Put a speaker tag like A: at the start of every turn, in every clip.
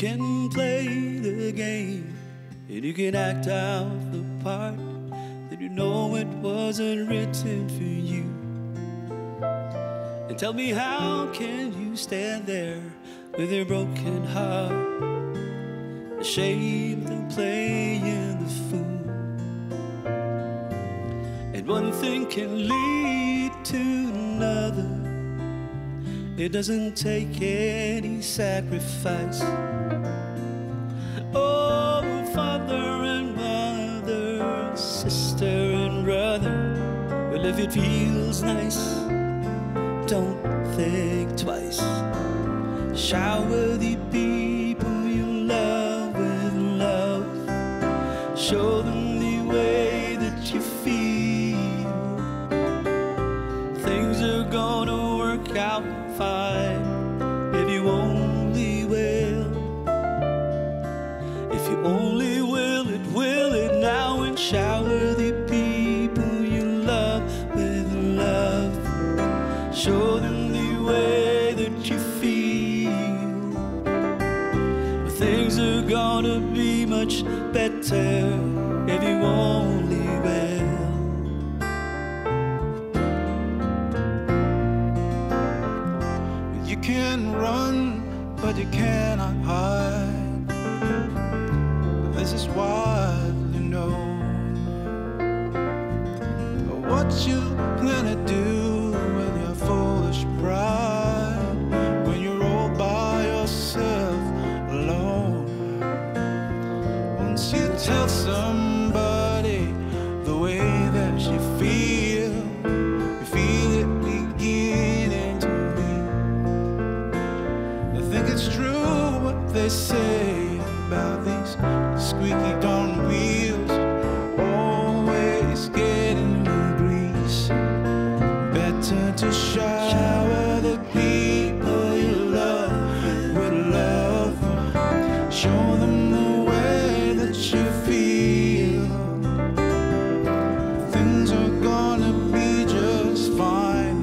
A: can play the game and you can act out the part, then you know it wasn't written for you. And tell me, how can you stand there with your broken heart, ashamed of playing the fool? And one thing can lead to another. It doesn't take any sacrifice. Oh, father and mother, sister and brother, well, if it feels nice, don't think twice. Shower the people you love with love. Show them the way that you feel. Things are gonna work out fine if you only will. If you only will it now, and shower the people you love with love. Show them the way that you feel. Things are gonna be much better if you only will.
B: You can run, but you cannot hide. This is widely known. What you plan to do with your foolish pride when you're all by yourself alone? Once you tell somebody the way that you feel it beginning to mean. I think it's true what they say about these squeaky darn wheels, always getting grease. Better to shower the people you love with love. Show them the way that you feel. Things are gonna be just fine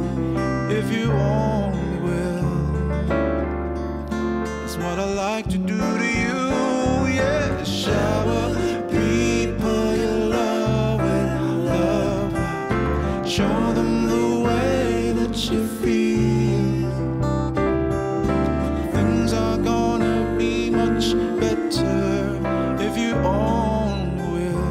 B: if you only will. That's what I like to do to you, yeah. Shower people you love with love. Show them the way that you feel. Things are gonna be much better if you only will.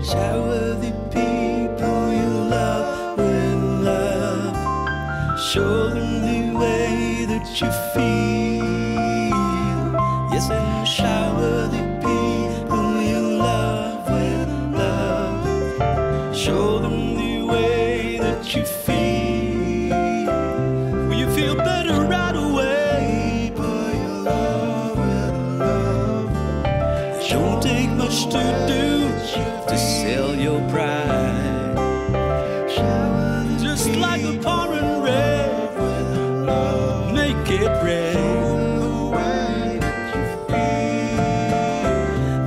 A: Shower the people you love with love. Show them the way that you feel. Yes, and shower the people you love with love. Show them the way that you feel. Will you feel better right away?
B: People you love with love.
A: It don't take much to do to sell your pride. Just like a pouring rain, make it rain.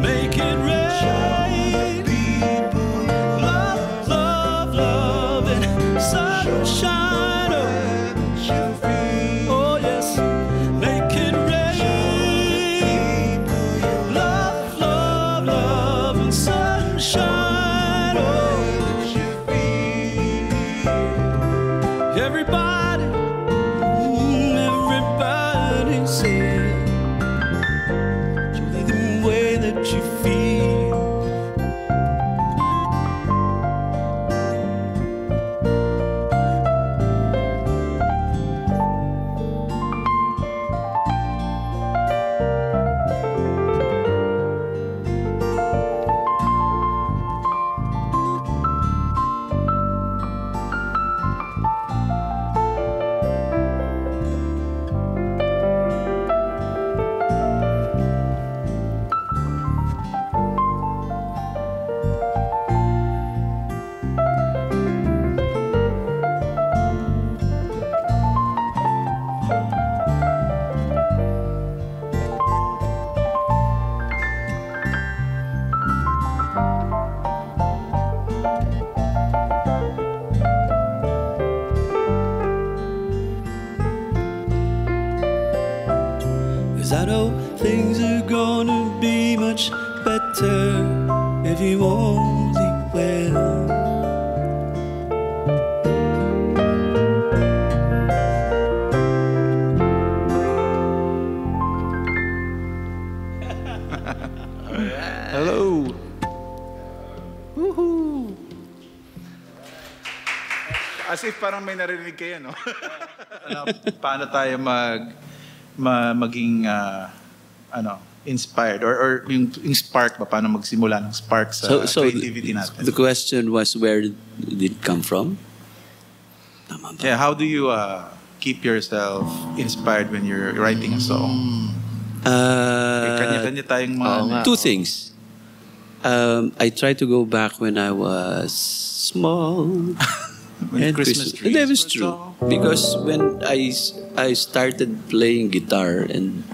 A: Make it rain. Love, love, love, and sunshine. Oh yes, make it rain. Love, love, love, and sunshine. Oh, everybody, everybody say, show them the way that you feel. 'cause I know things are gonna be much better if you only will.
B: Hello. Woohoo. As if parang may narinig kayo, no? Paano tayo maging inspired or yung spark ba, paano magsimula ng spark sa creativity natin?
C: The question was, where did it come from? Tama ba?
B: Yeah, how do you keep yourself inspired when you're writing a song? Kanya-kanya tayong mga...
C: Two things. I tried to go back when I was small.
B: When Christmas trees
C: That was
B: were
C: true.
B: tall.
C: Because when I started playing guitar and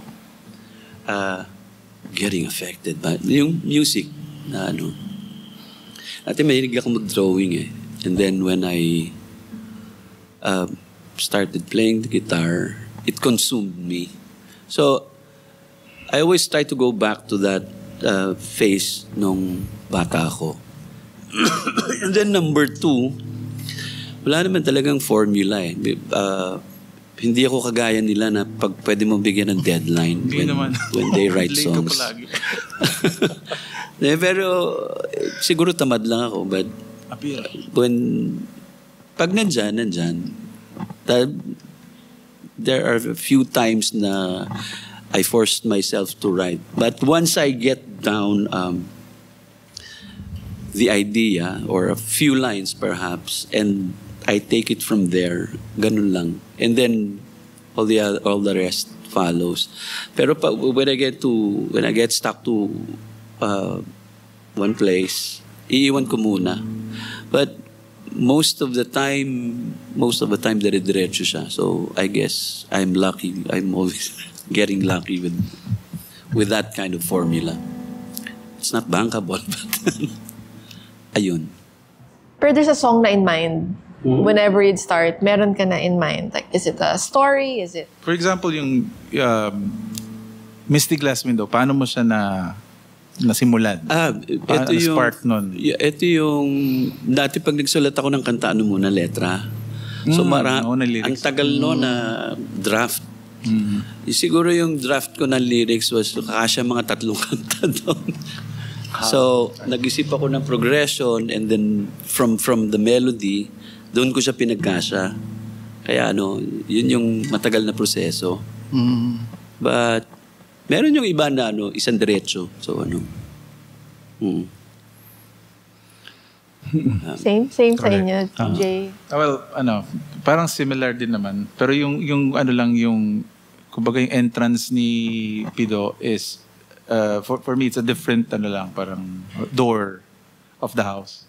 C: getting affected by yung music na ano. Dati mahilig ako mag-drawing eh. And then when I started playing the guitar, it consumed me. So, I always try to go back to that phase nung bata ako. And then number 2, wala naman talagang formula eh. Hindi ako kagaya nila na pag pwede mo bigyan ng deadline when they write songs. Pero siguro tamad lang ako. But pag nandyan, there are a few times na I forced myself to write. But once I get down the idea or a few lines perhaps, and I take it from there, ganun lang. And then all the rest follows. Pero when I get stuck to one place, iiwan ko muna. But most of the time dire-diretso siya. So I guess I'm lucky. I'm always getting lucky with that kind of formula. It's not bankable, but ayun.
D: Pero there's a song na in mind. Whenever you'd start, meron ka na in mind. Like, is it a story? Is it...
B: For example, yung Misty Glass Window, paano mo siya nasimulan?
C: Ito yung
B: spark nun?
C: Ito yung dati pag nagsulat ako ng kanta, ano muna, letra. So ang tagal no na draft. Siguro yung draft ko ng lyrics was kakasya mga 3 kanta doon. So nag-isip ako ng progression, and then from the melody, doon ko siya pinagkasya. Kaya yun yung matagal na proseso. But meron yung iba na isang diretso. So
D: Same sa inyo, Jay.
B: Well, parang similar din naman. Pero yung kumbaga yung entrance ni Pido is for me it's a different parang door of the house.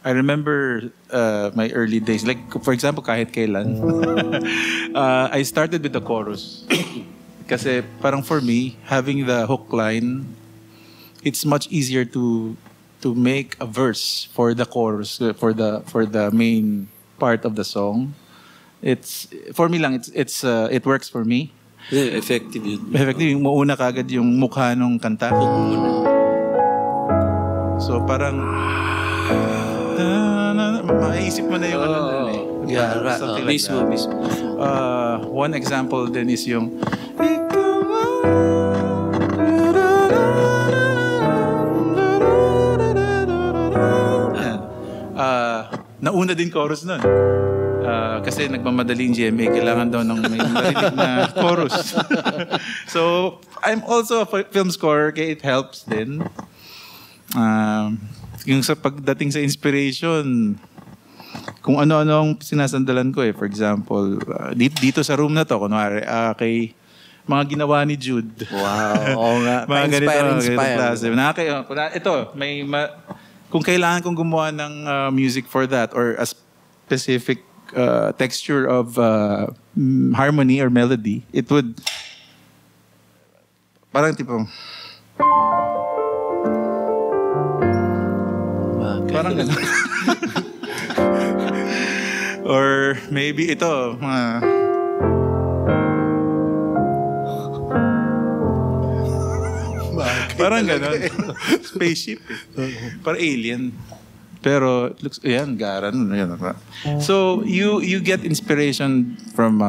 B: I remember my early days, like for example kahit kailan. I started with the chorus. Kasi parang for me, having the hook line, it's much easier to make a verse for the chorus, for the main part of the song. It's for me lang, it works for me.
C: Yeah, effective yun.
B: Effective, yung mauna kagad yung mukha nung kanta. So parang maisip mo na yung something like that. Mismo. One example then is yung nauna din chorus nun. Kasi nagmamadali yung GMA, kailangan daw ng may marinig na chorus. So, I'm also a film scorer, kaya it helps din. Yung sa pagdating sa inspiration, kung ano-ano ang sinasandalan ko For example, dito sa room na to, kunwari, kay mga ginawa ni Jude.
E: Wow, oo nga.
B: Mga
E: Inspire.
B: Kung kailangan kong gumawa ng music for that or a specific texture of harmony or melody, it would parang tipong parang gano'n. Or maybe ito,
E: Parang ganon. Spaceship. Parang alien. Pero it looks garan. So you get inspiration from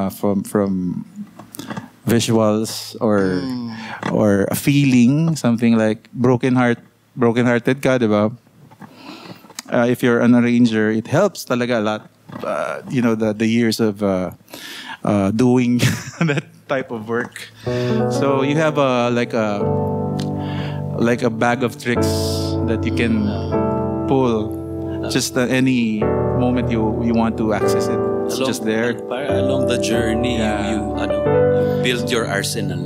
E: visuals or a feeling, something like broken-hearted ka, diba? If you're an arranger, it helps talaga a lot. The years of doing that type of work. So you have like a bag of tricks that you can pull just any moment you want to access it. It's just there.
C: Along the journey, you build your arsenal.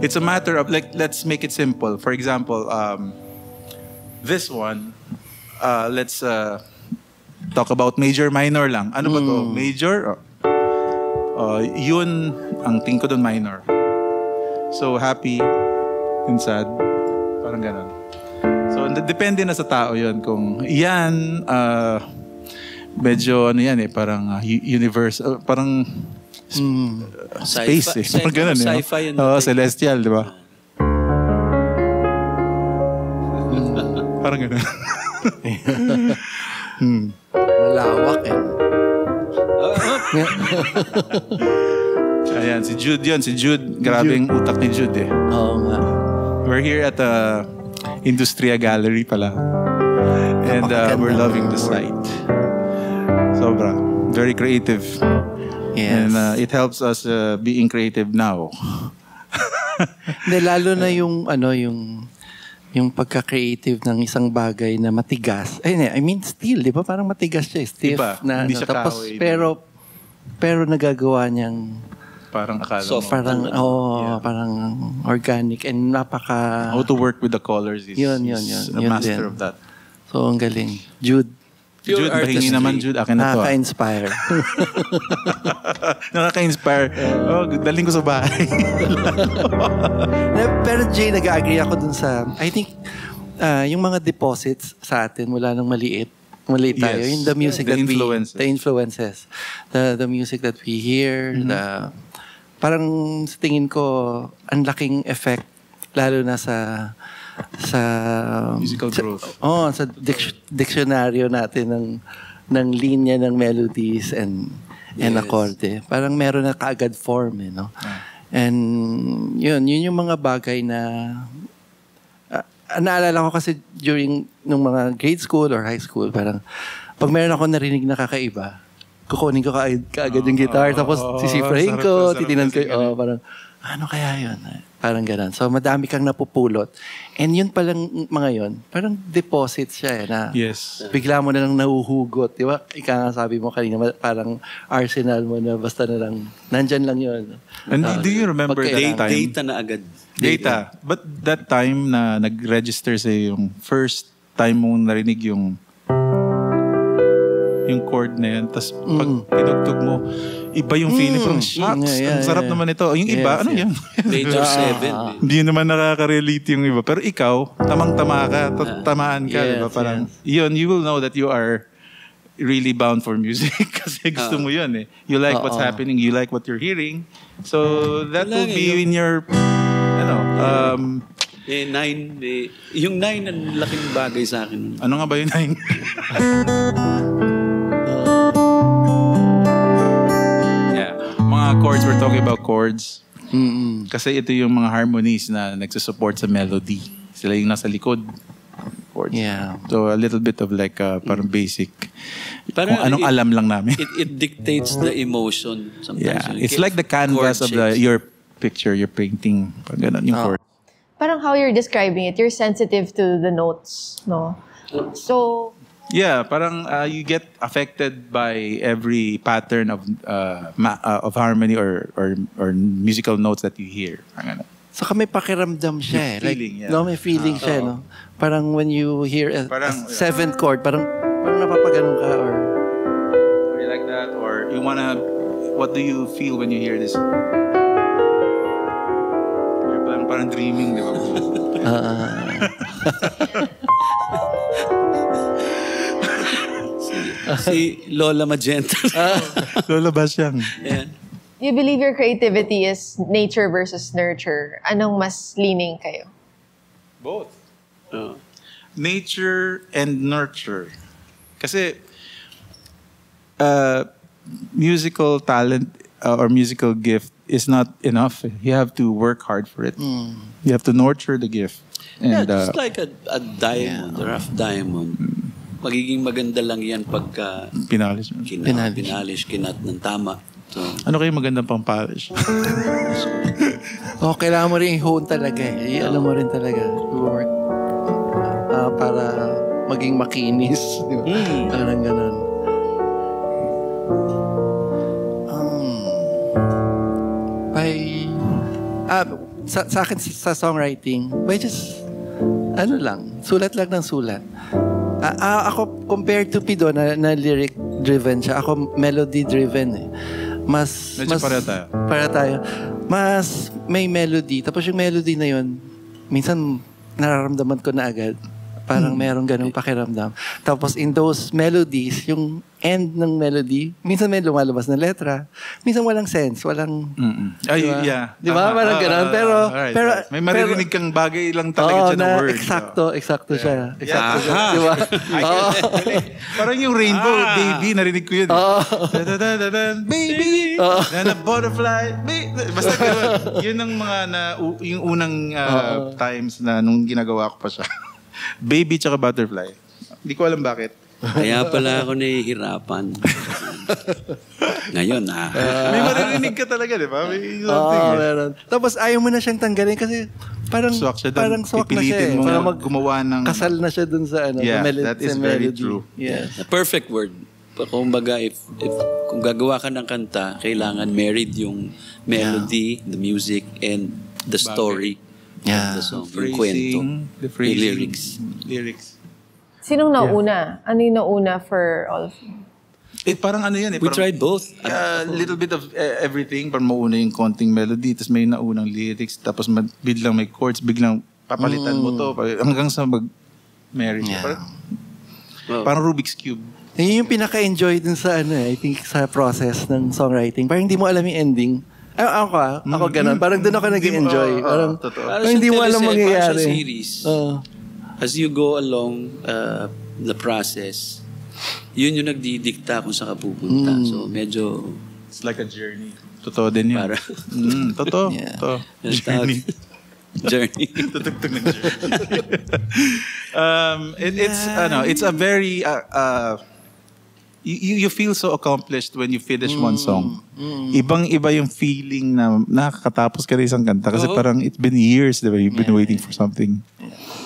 E: It's a matter of let's make it simple. For example, this one, let's talk about major minor lang. Ano ba to? Major? Yun ang tingin ko dun minor. So happy and sad. Parang ganon. So depende na sa tao yun. Kung yan, medyo parang universe, parang space Parang ganon.
C: Sci-fi
E: celestial, di ba? Parang ganon.
F: Malawak
E: Ayan, si Jude yun. Si Jude, grabe yung utak ni Jude
F: Oo nga.
E: We're here at the Industria Gallery pala. And we're loving the site. Sobra. Very creative.
F: Yes.
E: And it helps us being creative now.
F: Lalo na yung pagka-creative ng isang bagay na matigas. I mean, steel, di ba? Parang matigas siya. Stiff.
E: Diba?
F: Na,
E: hindi siya
F: tapos,
E: kahoy.
F: pero nagagawa niyang
E: parang akala
C: soft.
E: mo.
F: Parang organic and napaka...
E: How to work with the colors is
F: Yun
E: a master of that.
F: So, ang galing. Jude.
E: Jude, pahingi naman, Jude. Akin na to.
F: Nakaka-inspire.
E: Nakaka-inspire. Daling ko sa bahay.
F: Pero Jay, nag-agree ako dun sa... I think, yung mga deposits sa atin mula nang maliit tayo.
E: Yes.
F: Yung the music
E: The influences.
F: The influences. The music that we hear. Parang sa tingin ko, ang laking effect, lalo na sa
E: musical growth.
F: Sa diksyonaryo natin ng linya ng melodies and akorde. Parang meron na kaagad form, no? And yun yung mga bagay na naalala ko kasi during nung mga grade school or high school, parang pag meron ako narinig na kakaiba, kukunin ko kaagad yung guitar, tapos sisifrahin ko, titinan ko, parang, ano kaya yun? Parang ganun. So, madami kang napupulot. And yun palang mga yun, parang deposit siya na
E: Yes.
F: bigla mo na lang nahuhugot. Di ba? Ika nga sabi mo kanina, parang arsenal mo na basta na lang, nandyan lang yun.
E: And do you remember that time?
C: Data na agad.
E: Data. But that time na nag-register sa yung first time mong narinig yung chord na yun. Tapos pag pinugtog mo, iba yung feeling. Parang, shucks, ang sarap naman ito. Yung iba, ano yan?
C: Major 7.
E: Hindi naman nakaka-relate yung iba. Pero ikaw, tamang-tama ka, tamaan ka. Diba? Parang, yun, you will know that you are really bound for music kasi gusto mo yun eh. You like what's happening, you like what you're hearing. So, that will be in your,
C: yung 9 ang laking bagay sa akin.
E: ano nga ba yung 9? Mga chords, we're talking about chords. Kasi ito yung mga harmonies na nagsusupport sa melody. Sila yung nasa likod. Chords.
F: Yeah.
E: So a little bit of like parang basic. Kung anong alam lang namin.
C: It dictates the emotion sometimes.
E: Yeah. It's like the canvas of your picture, your painting. Parang ganun yung chord.
D: Parang how you're describing it, you're sensitive to the notes, no? So,
E: yeah, parang you get affected by every pattern of harmony or musical notes that you hear.
F: Saka may pakiramdam siya.
E: Feeling,
F: like, no, may feeling siya, no? Parang when you hear a seventh chord, parang napapaganon ka or
E: you like that, or you wanna, what do you feel when you hear this? You're parang dreaming, di ba?
C: Si Lola Magenta.
E: Lola Basyang.
C: Yeah.
D: you believe your creativity is nature versus nurture. Anong mas leaning kayo?
E: Both.
C: Oh.
E: Nature and nurture. Kasi musical talent or musical gift is not enough. You have to work hard for it. You have to nurture the gift.
C: Yeah,
E: And
C: just like a diamond, a rough diamond. Magiging maganda lang yan pagka
E: pinalis.
C: pinalish, kinat ng tama. So,
E: Ano kayo magandang pang polish?
F: Kailangan mo rin i-hone talaga eh. Alam mo rin talaga. Work. Para maging makinis. Di ba? Parang ganun. Sa akin, sa songwriting, by just, sulat lang ng sulat. Ako, compared to Pido, na lyric-driven siya, ako melody-driven eh.
E: Medyo pareho tayo.
F: Pareho tayo. Mas may melody. Tapos yung melody na yun, minsan nararamdaman ko na agad. Parang merong ganong pakiramdam. Tapos in those melodies, yung end ng melody, minsan may lumalabas na letra. Minsan walang sense, walang...
E: Ay,
F: diba?
E: yeah.
F: Di ba? Parang ganon. Pero...
E: May maririnig kang bagay lang talaga dyan na word.
F: Eksakto siya. Eksakto siya.
E: Aha.
F: Di ba?
E: Parang yung rainbow, baby, narinig ko yun. Baby! Na butterfly, baby. Basta gano'n. Yun ang mga yung unang times na nung ginagawa ko pa siya. Baby tsaka butterfly. Hindi ko alam bakit.
C: kaya pala ako nahihirapan. Ngayon,
E: May maririnig ka talaga, di ba? May something.
F: Meron. Tapos ayaw mo na siyang tanggalin kasi parang
E: Swak siya doon.
F: parang swak na siya.
E: Pipilitin mo
F: Parang
E: gumawa ng...
F: kasal na siya dun sa
E: Yeah,
F: melody.
E: that is very true.
F: Yes.
C: a perfect word. Kumbaga, if kung gagawa ka ng kanta, kailangan married yung melody, the music, and the story of the song. Yung kwento.
E: The phrasing,
C: yung lyrics.
D: Sinong nauna? Ano yung nauna for all of you?
E: Parang ano yan eh.
C: We
E: parang,
C: tried both.
E: little bit of everything. Parang mauna yung konting melody, tapos may naunang lyrics, tapos biglang may chords, biglang papalitan mo to, hanggang sa mag-marry siya. Parang Rubik's Cube.
F: Yun yung pinaka-enjoy dun sa I think sa process ng songwriting. Parang hindi mo alam yung ending. Ako ganun. Parang dun ako nag-enjoy. Parang hindi mo alam mangyayari.
C: Series. As you go along the process, yun yung nagdidikta kung saan ka pupunta. So medyo...
E: It's like a journey. Totoo din yun.
C: Para,
E: Totoo.
F: Yeah.
E: Totoo.
C: Journey. Journey.
E: Tutugtog ng journey. It's a very... You feel so accomplished when you finish one song. Ibang-iba yung feeling na nakakatapos ka rin isang kanta. Kasi parang it's been years, diba? You've been waiting for something.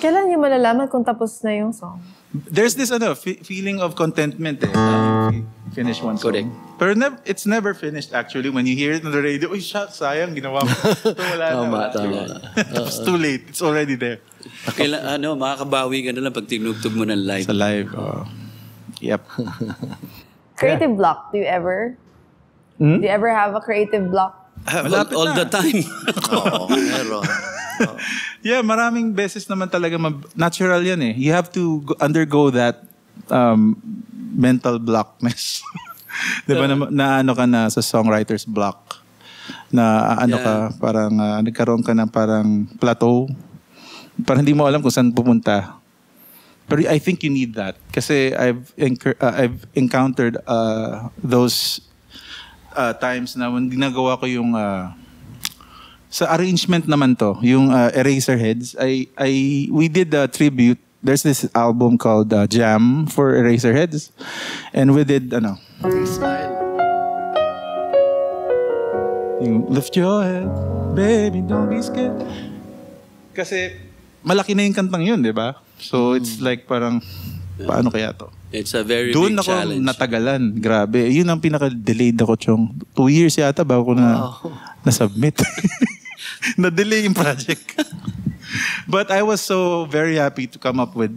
D: Kailan niyo malalaman kung tapos na yung song?
E: There's this feeling of contentment finish one song.
C: Correct.
E: Pero it's never finished actually. When you hear it on the radio, uy, sayang, ginawa mo. So, wala na. It's too late. It's already there.
C: Makakabawi ka na lang pag tinugtog mo ng live.
E: Sa live. Yep.
D: Creative block, do you ever? Do you ever have a creative block?
C: All the time.
F: Meron.
E: Yeah, maraming beses naman talaga natural yan eh. You have to undergo that mental blockness. Di ba na ano ka na sa songwriter's block? Na ka, parang nagkaroon ka ng parang plateau. Parang hindi mo alam kung saan pupunta. Pero I think you need that. Kasi I've encountered those times na when ginagawa ko yung... sa arrangement naman to, yung Eraserheads, we did a tribute. There's this album called Jam for Eraserheads. And we did,
F: Smile.
E: yung lift your head, baby, don't be scared. Kasi malaki na yung kantang yun, di ba? So it's like parang, paano kaya to?
C: It's a very
E: Doon
C: big
E: ako
C: challenge.
E: natagalan. Grabe. Yun ang pinaka-delayed ako, Chong. 2 years yata bago ko na-submit. Na-delay yung project. But I was so very happy to come up with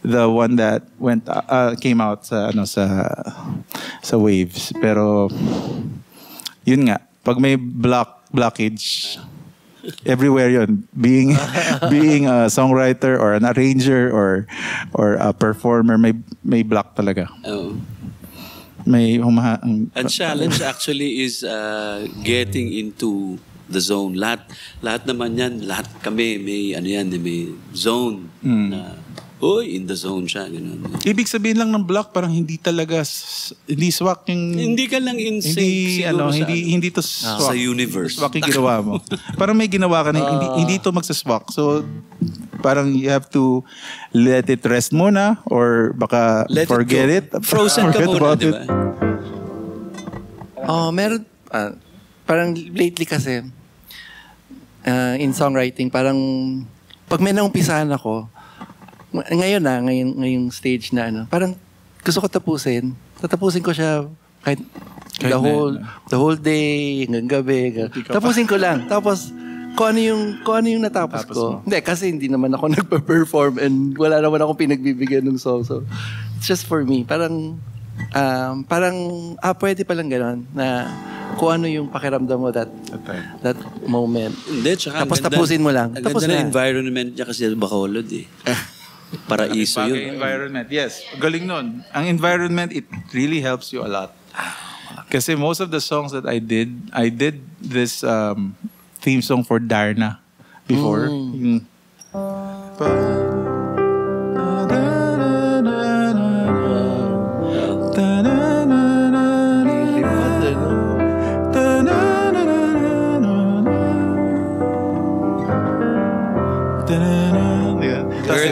E: the one that came out sa Waves. Pero yun nga, pag may blockage, everywhere yun. Being a songwriter or an arranger or a performer, may block talaga.
C: Ang challenge actually is getting into the zone. Lahat naman yan, lahat kami may ano yan, may zone na in the zone siya, ganun.
E: Ibig sabihin lang ng block, parang hindi talaga, hindi swak yung...
C: Hindi ka lang in sync
E: Hindi,
C: siguro
E: hindi to swak.
C: sa universe.
E: Swak yung ginawa mo. Parang may ginawa ka na, hindi to magsaswak. So, parang you have to let it rest muna or baka forget it.
C: Frozen ka muna, di ba?
F: Meron, parang lately kasi, in songwriting, parang, pag may naumpisahan ako, ngayong stage na parang gusto ko tatapusin ko siya kahit the whole day, hanggang gabi. Tapusin ko lang. Tapos, kung ano yung natapos ko. Hindi, kasi hindi naman ako nagpa-perform and wala naman akong pinagbibigyan ng song. So, it's just for me. Parang, pwede palang gano'n na kung ano yung pakiramdam mo that moment.
C: Hindi, tsaka
F: tapos tapusin mo lang.
C: Ang
F: Tapos
C: ganda
F: na.
C: ng environment niya kasi Bacolod eh. Paraiso yun.
E: Environment, yes. Galing nun. Ang environment, it really helps you a lot. Kasi most of the songs that I did this theme song for Darna before. Yung,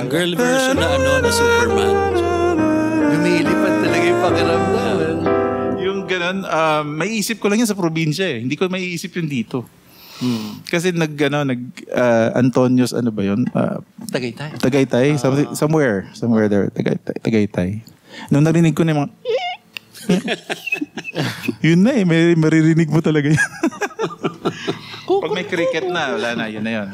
C: girl version na Superman.
F: Lumilipad talaga yung pakiramdam.
E: yung ganun, maiisip ko lang yan sa probinsya eh. Hindi ko maiisip yun dito. Kasi Antonios, ano ba yun? Tagaytay. Somewhere there. Tagaytay. Nung narinig ko na yung mga... yun na eh. Maririnig mo talaga yan. Pag may cricket na, wala na. Yun na yun.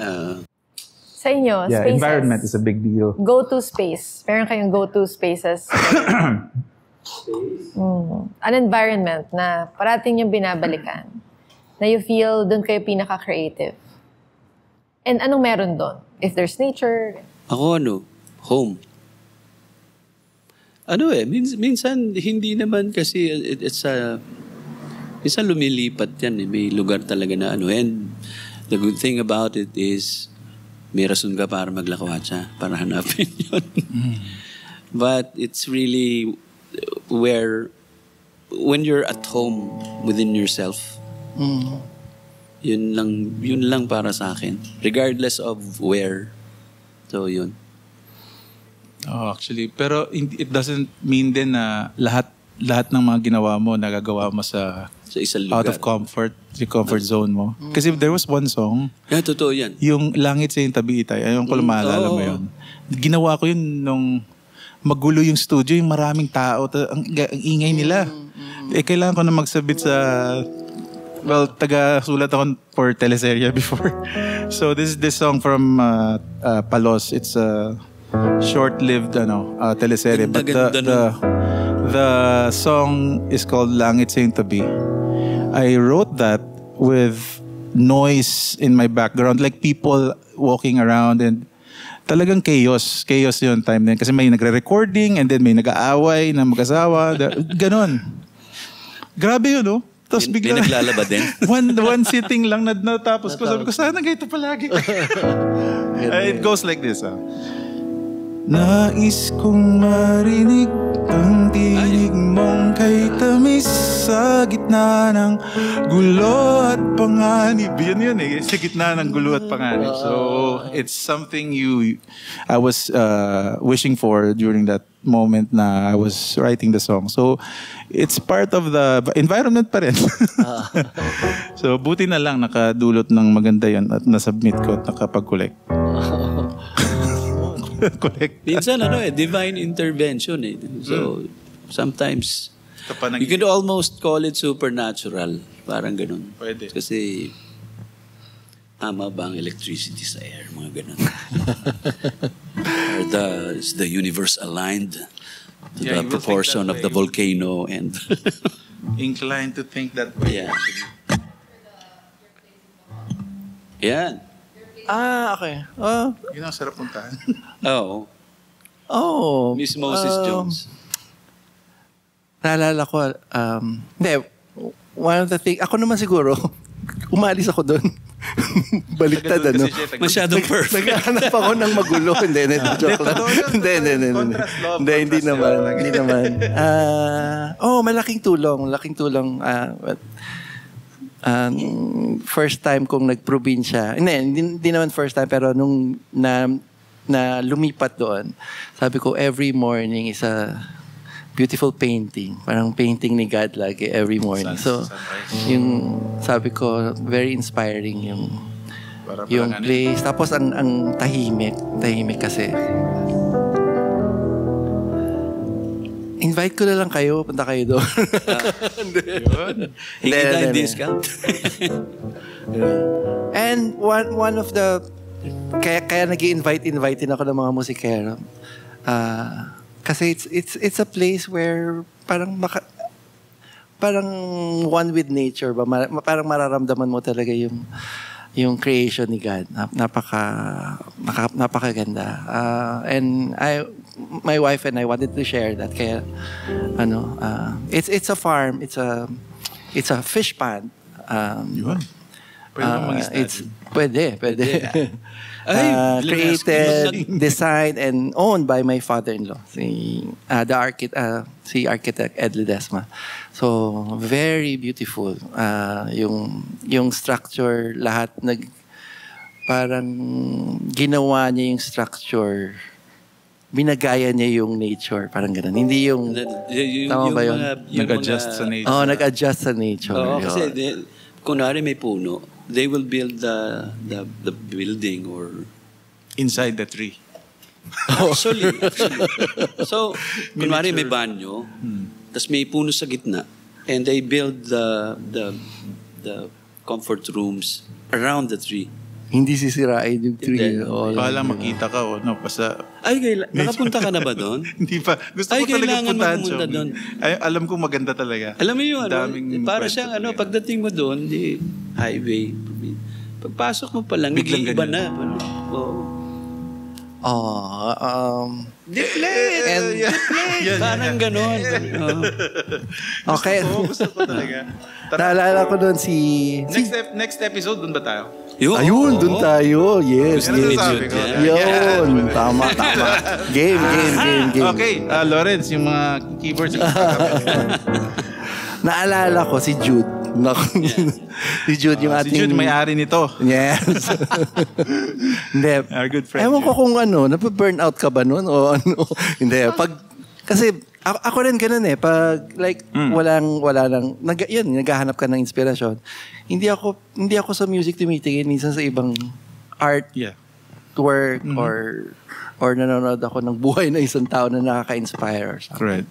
D: Sa inyo,
E: Yeah,
D: spaces.
E: environment is a big deal.
D: Go-to space. Meron kayong go-to spaces. An environment na parating yung binabalikan. Na you feel doon kayo pinaka-creative. And anong meron doon? If there's nature.
C: Ako home. Minsan hindi naman kasi minsan lumilipat yan eh. May lugar talaga na and the good thing about it is may rason ka para maglakwatsa, para hanapin yun. But it's really when you're at home within yourself, yun lang para sa akin. Regardless of where. So, yun.
E: Oh, actually, pero it doesn't mean din na lahat ng mga ginawa mo, nagagawa mo sa
C: isang lugar.
E: out of comfort zone mo. Kasi there was one song,
C: Totoo yan.
E: yung Langit sa yung Tabi Itay, ayun ko maalala mo yun. Ginawa ko yun nung magulo yung studio, yung maraming tao, ang ingay nila. Kailangan ko na magsabit sa... Well, taga-sulat ako for teleserye before. So this is this song from Palos. It's a short-lived teleserye. But the song is called Langit sa yung Tabi. I wrote that with noise in my background, like people walking around and talagang chaos yun time din. Kasi may nagre-recording and then may nag-aaway na mag-asawa. Ganon. Grabe yun, no? Tapos bigla
C: naglalaba din?
E: one sitting lang natapos ko. Sabi ko, sana ganito palagi. It goes like this. Nais kong marinig ang tinig mong kay tamis sa gitna ng gulo at panganib. Yun eh, sa gitna ng gulo at panganib. So, it's something I was wishing for during that moment na I was writing the song. So, it's part of the environment pa rin. So, buti na lang nakadulot ng maganda yan at nasubmit ko at nakapag-collect.
C: Minsan divine intervention eh. So, sometimes, you can almost call it supernatural. Parang ganun.
E: Pwede.
C: Kasi, tama ba ang electricity sa air? Mga ganun. Is the universe aligned to the proportion of the volcano and...
E: Inclined to think that way.
C: Yeah. Yan.
F: Okay.
E: Yun ang sarap puntahan.
C: Miss Moses Jones.
F: Naalala ko, one of the things, ako naman siguro, umalis ako doon. Baliktad, ano?
C: Masyadong perfect.
F: Naghahanap ako ng magulo. Hindi, joke lang. Hindi naman. Malaking tulong. First time kong nagprobinsya. Hindi naman first time, pero nung na lumipat doon, sabi ko, every morning is a beautiful painting. Parang painting ni God lagi every morning. So, yung sabi ko, very inspiring yung place. Tapos ang tahimik kasi. Invite ko na lang kayo, punta kayo doon.
C: Hingi tayo discount.
F: And one of the kaya nag-invite din ako ng mga musikero. Kasi it's a place where parang one with nature ba, parang mararamdaman mo talaga yung creation ni God. Napakaganda. And my wife and I wanted to share that. Kaya it's a farm, it's a fish pond.
E: Yun. Pwede.
F: Created, designed, and owned by my father-in-law, si architect Ed Ledesma. So, very beautiful. Yung structure, lahat parang ginawa niya yung structure, binagaya niya yung nature, parang ganun. Hindi yung tama ba yun?
E: Nag-adjust sa nature.
F: Nag-adjust sa nature.
C: Kasi kunwari may puno, they will build the building or
E: inside the tree.
C: Actually. So, kunwari may banyo, tas may puno sa gitna, and they build the comfort rooms around the tree.
F: Hindi sisirain yung tree.
E: Bala makita ka o basta...
C: Nakapunta ka na ba doon?
E: Hindi pa. Gusto ko talaga puntahan doon. Alam ko maganda talaga.
C: Alam mo yun, para siyang pagdating mo doon, highway. Pagpasok mo pa lang, nag-iiba na.
F: Deflate!
C: Parang ganon.
F: Okay.
E: Gusto ko talaga.
F: Naalala ko doon
E: Next episode, doon ba tayo?
F: Ayun, doon tayo. Yes.
E: Sabi ko.
F: Yun. Tama. Game.
E: Okay, Lawrence, yung mga keyboards.
F: Naalala ko si Jude. Si Jude yung ating...
E: Si Jude, may-ari nito.
F: Yes. Hindi.
E: Our good friend.
F: Ewan ko kung napaburnout ka ba nun o ano. Hindi. Kasi ako rin ganun Pag wala lang, naghahanap ka ng inspirasyon. Hindi ako sa music tumitingin, minsan sa ibang art work or nanonood ako ng buhay na isang tao na nakaka-inspire or something.
E: Correct.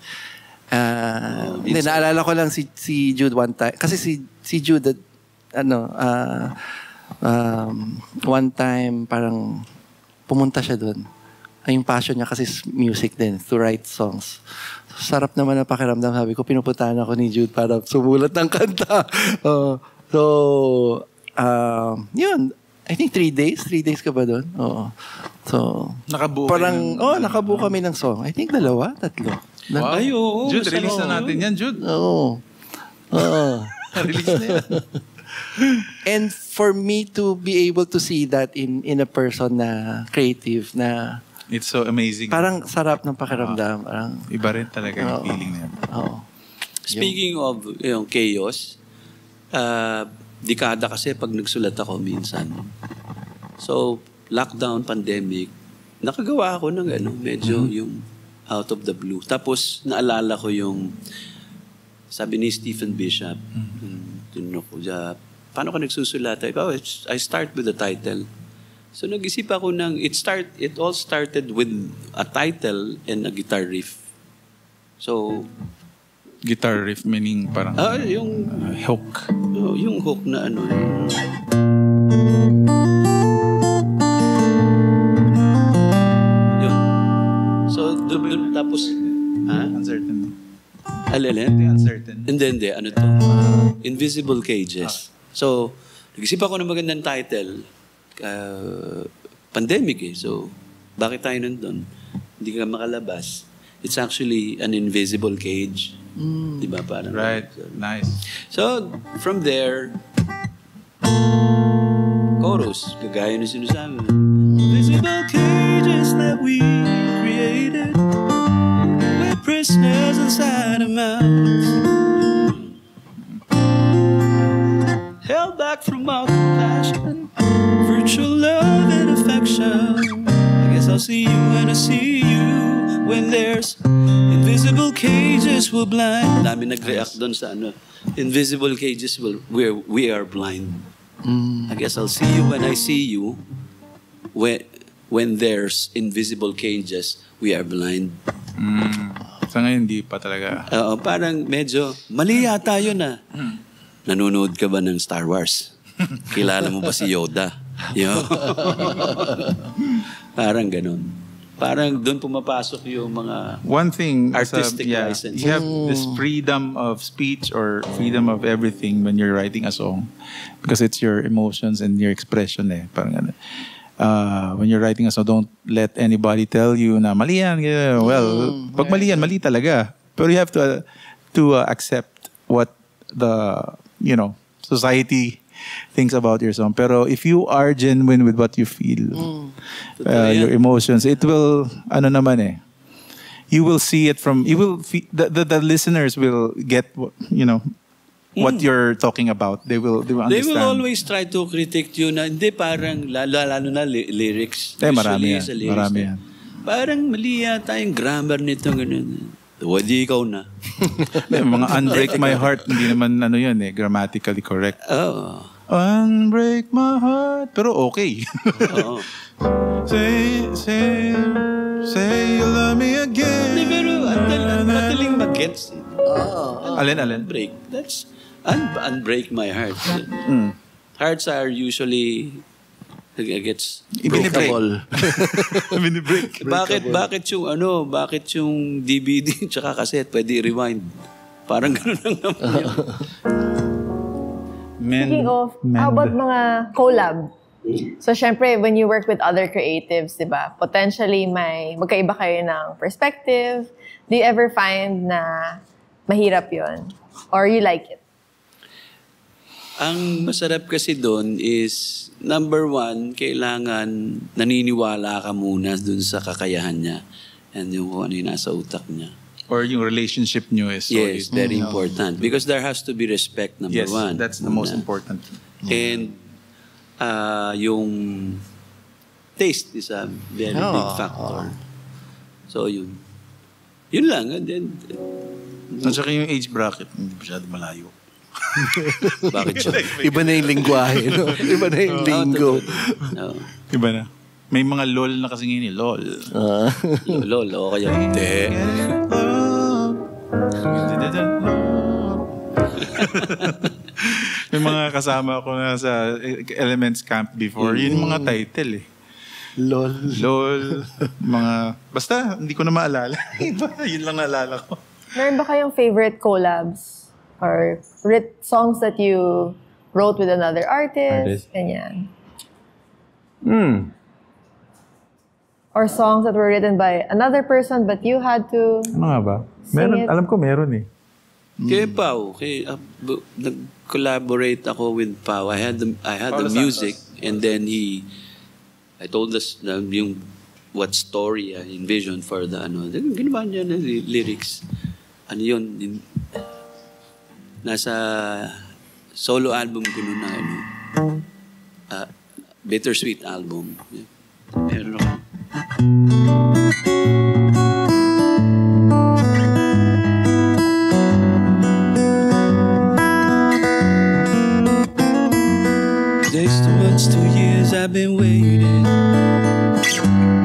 F: Naalala ko lang si Jude one time. Kasi si Jude, one time parang pumunta siya doon. Yung passion niya kasi music din, to write songs. Sarap naman ang pakiramdam. Sabi ko, pinupuntahan ako ni Jude para sumulat ng kanta. Yun. I think 3 days. 3 days ka ba doon? Oo. So,
E: nakabuo
F: parang, nakabuo kami ng song. I think 2, 3.
E: Wow.
C: Ay, oo.
E: Jude, release na natin yan, Jude.
F: Oo.
E: Release na yan.
F: And for me to be able to see that in a person na creative, na
E: it's so amazing.
F: parang sarap ng pakiramdam.
E: Iba rin talaga yung feeling na yan.
C: Speaking of yung chaos, dekada kasi pag nagsulat ako minsan. So, lockdown, pandemic, nakagawa ako ng medyo yung out of the blue. Tapos, naalala ko yung sabi ni Stephen Bishop, paano ka nagsusulat? I start with the title. So, nag-isip ako it all started with a title and a guitar riff. So,
E: guitar riff meaning parang
C: yung
E: hook.
C: Yung hook na yun. So, tapos
E: Uncertain.
C: Uncertain. Hindi. Ano to? Invisible Cages. So, nag-isip ako ng magandang title. Pandemic So, bakit tayo nandun? Hindi ka makalabas. It's actually an invisible cage. Diba? Parang,
E: right. Nice.
C: So, from there, chorus, kagaya ng sinasabi. Invisible cages that we created, we're prisoners inside our mouths, held back from our compassion, virtual love and affection. I guess I'll see you when I see you. When there's invisible cages, we're blind. Dami nag-react doon sa ano. Invisible cages, we are blind. I guess I'll see you when I see you. When there's invisible cages, we are blind.
E: Sa ngayon, hindi pa talaga.
C: Parang medyo, mali yata yun ah. Nanonood ka ba ng Star Wars? Kilala mo ba si Yoda? Parang ganun. Parang doon pumapasok yung mga
E: one thing
C: artistic license.
E: You have this freedom of speech or freedom of everything when you're writing a song because it's your emotions and your expression eh. Parang when you're writing a song, don't let anybody tell you na mali yan. Well, pag mali yan, mali talaga. Pero you have to accept what the society thinks about your song. Pero if you are genuine with what you feel, your emotions, it will, you will see it from, the listeners will get, what you're talking about. They will understand.
C: They will always try to critique you na, hindi parang, lalo na lyrics.
E: Marami yan.
C: Sa lyrics. Parang mali yata yung grammar nito. Ganun. Di ikaw na.
E: Mga Unbreak My Heart, hindi naman grammatically correct. Unbreak my heart. Pero okay. Say you love me again.
C: Hindi, pero madaling mag-gets.
E: Alin?
C: Break. That's unbreak my heart. Hearts are usually gets
E: breakable. Break.
C: Bakit yung DVD tsaka cassette pwede rewind? Parang gano'n lang naman yun.
D: Speaking of, how about mga collab? So, syempre, when you work with other creatives, di ba, potentially magkaiba kayo ng perspective. Do you ever find na mahirap yon? Or you like it?
C: Ang masarap kasi doon is, number one, kailangan naniniwala ka muna doon sa kakayahan niya. And yung kung ano yung nasa utak niya.
E: Or yung relationship nyo is solid.
C: Yes, very important. Because there has to be respect, number one.
E: Yes, that's the most important.
C: And yung taste is a very big factor. So yun. Yun lang. And then,
E: at saka yung age bracket, hindi masyado malayo.
C: bakit siya?
F: Iba na yung lingwahe, no? Iba na yung lingo.
E: Iba na. May mga lol na kasing yun, lol.
C: Lol, o kaya hindi.
E: May mga kasama ko na sa Elements Camp before. Yun yung mga title eh. LOL. Basta, hindi ko na maalala. Yun lang naalala ko.
D: Meron ba kayong favorite collabs? Or songs that you wrote with another artist? Ganyan. Or songs that were written by another person but you had to
E: ano nga ba? Meron, alam ko meron eh.
C: Kay Pao, nag-collaborate ako with Pao. I had the music and then I told us yung what story I envisioned for the ginawa niya na lyrics. Ano yun? Nasa solo album ko nun na Bittersweet album. Meron ako.
A: Days to months to years I've been waiting.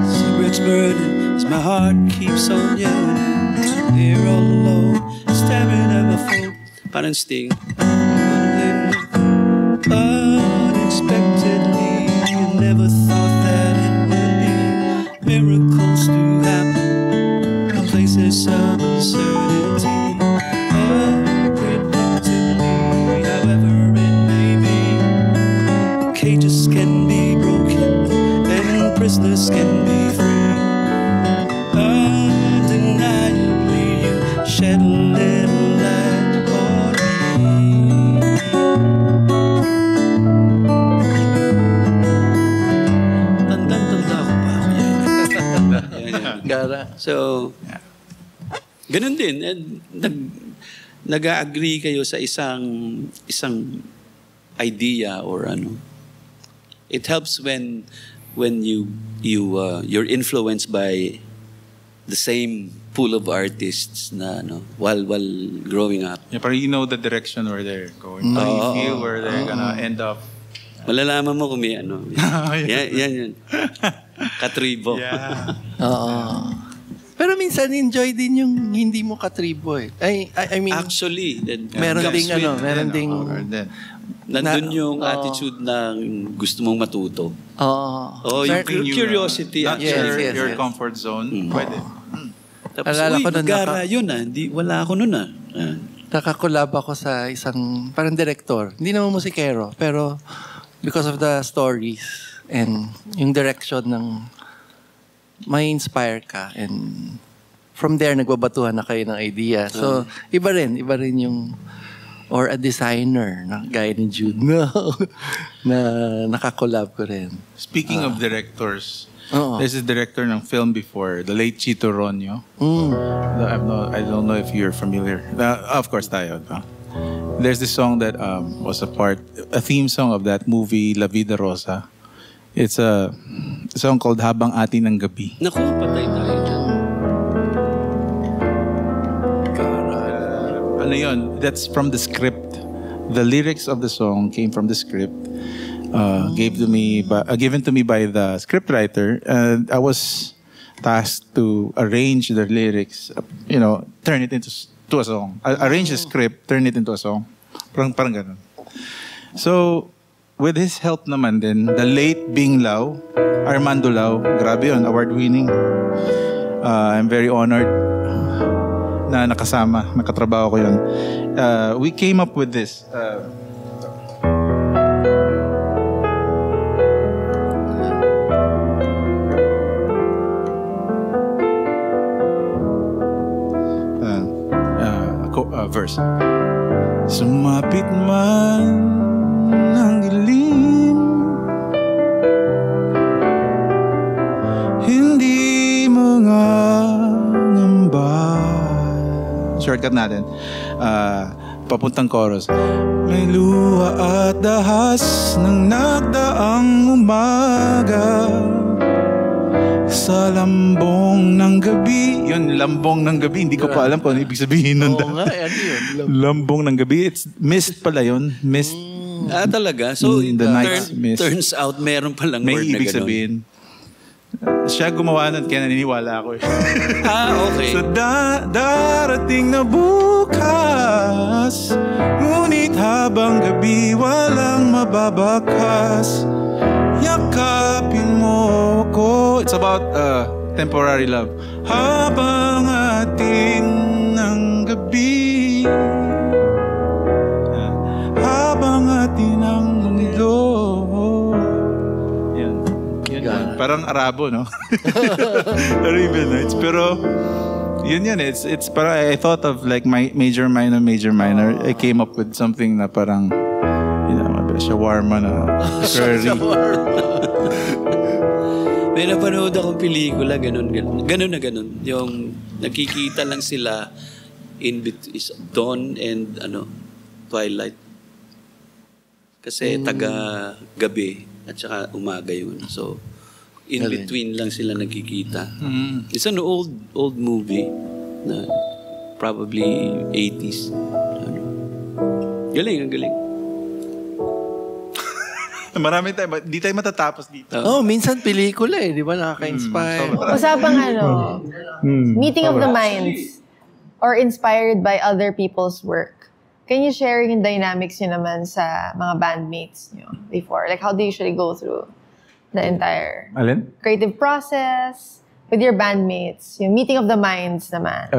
A: Cigarettes burning as my heart keeps on yelling. Here all alone, staring at my phone.
C: Parang Sting.
A: Unexpectedly, you never thought that it would be. Miracles do happen in places of uncertainty. Unpredictably, however it may be. Cages can be broken and prisoners can be free. Undeniably, you shed a little light on me.
C: So, ganun din. And nag-agree kayo sa isang idea or ano. It helps when you're influenced by the same pool of artists na while growing up.
E: Yeah, parang you know the direction where they're going. Parang you feel where they're gonna end up.
C: Malalaman mo kung may ano. Yan. Katribo.
E: Yeah.
F: Oo. Pero minsan enjoy din yung hindi mo katribo eh. I mean,
C: Actually,
F: meron ding
C: nandun yung attitude ng gusto mong matuto. Yung curiosity.
E: Not your comfort zone. Pwede.
C: Tapos,
F: Alala ko
C: gara yun wala ako nun
F: Nakakolab ako sa isang parang director. Hindi naman musikero, pero because of the stories and yung direction ng may inspire ka, and from there nagbabatuhan na kayo ng idea. So iba rin yung, or a designer na gaya ni Jude na nakakolab ko rin.
E: Speaking of directors, there's a director ng film before, the late Chito Ronyo. I don't know if you're familiar. Of course tayo. There's this song that was a theme song of that movie, La Vida Rosa. It's a song called Habang Atin ng Gabi.
C: Naku, patay tayo dyan.
E: Ano yun? That's from the script. The lyrics of the song came from the script. Given to me by the scriptwriter. And I was tasked to arrange the lyrics, turn it into a song. Arrange the script, turn it into a song. Parang ganun. So, with his help naman din, the late Bing Lau, Armando Lau, grabe yun, award-winning. I'm very honored na nakatrabaho ko yun. We came up with this. Verse. Sumapit man ang dilim, hindi mangangamba. Shortcut natin. Papuntang chorus. May luha at dahas ng nagdaang umaga sa lambong ng gabi. Yun, lambong ng gabi. Hindi ko pa alam kung ano ibig sabihin nun.
F: Oo nga, ano yun?
E: Lambong ng gabi. It's mist pala yun. Mist.
C: Talaga? So,
E: the night mist.
C: Turns out meron palang
E: may
C: word na
E: ibig
C: ganun.
E: sabihin. Siya gumawa nun, kaya naniniwala ako.
C: Okay.
E: So darating na bukas, ngunit habang gabi walang mababakas, yakapin mo ko. It's about temporary love. Habang atin ng gabi, habang atin ang mundo. Yan. Parang Arabo, no? Arabian Nights. Pero yun. It's parang I thought of like my major minor. I came up with something na parang shawarma na curry.
C: May napanood akong pelikula, ganun. Yung nakikita lang sila in between is dawn and twilight. Kasi taga-gabi at saka umaga yun. So, in between lang sila nagkikita. It's an old movie na probably 80s. Ang galing.
E: Marami tayo, di tayo matatapos dito.
F: Minsan pelikula di ba? Nakaka-inspire.
D: Usapang meeting of the minds or inspired by other people's work. Can you share yung dynamics nyo naman sa mga bandmates nyo before? Like, how do you usually go through the entire creative process with your bandmates? Yung meeting of the minds naman.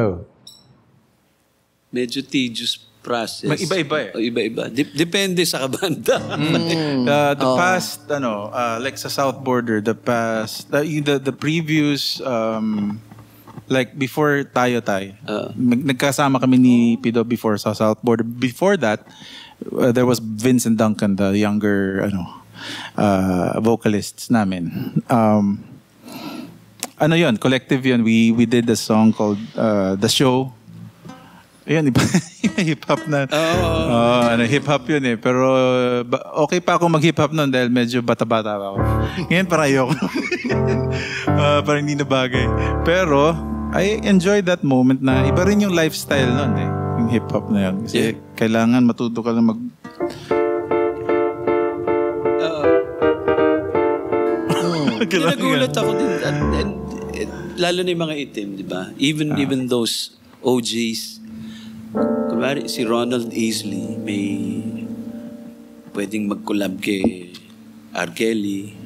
C: Medyo tedious process.
E: Iba-iba
C: Iba-iba. Depende sa kabanda.
E: The past, like sa South Border, the previous, like before Tayo, nagkasama kami ni Pido before sa South Border. Before that, there was Vincent Duncan, the younger vocalists namin. ano yun, collective yun. We did a song called The Show. Ayun, iba hip-hop na. Hip-hop yun eh. Pero okay pa ako mag-hip-hop nun dahil medyo bata-bata pa ako. Ngayon parang ayoko. Parang hindi na bagay. Pero I enjoyed that moment na iba rin yung lifestyle nun eh. Yung hip-hop na yun. Kasi kailangan matuto ka lang
C: Nagulat ako din. And lalo na yung mga itim, di ba? Even those OGs. Kunwari, si Ronald Easley, may pwedeng mag-collab kay R. Kelly.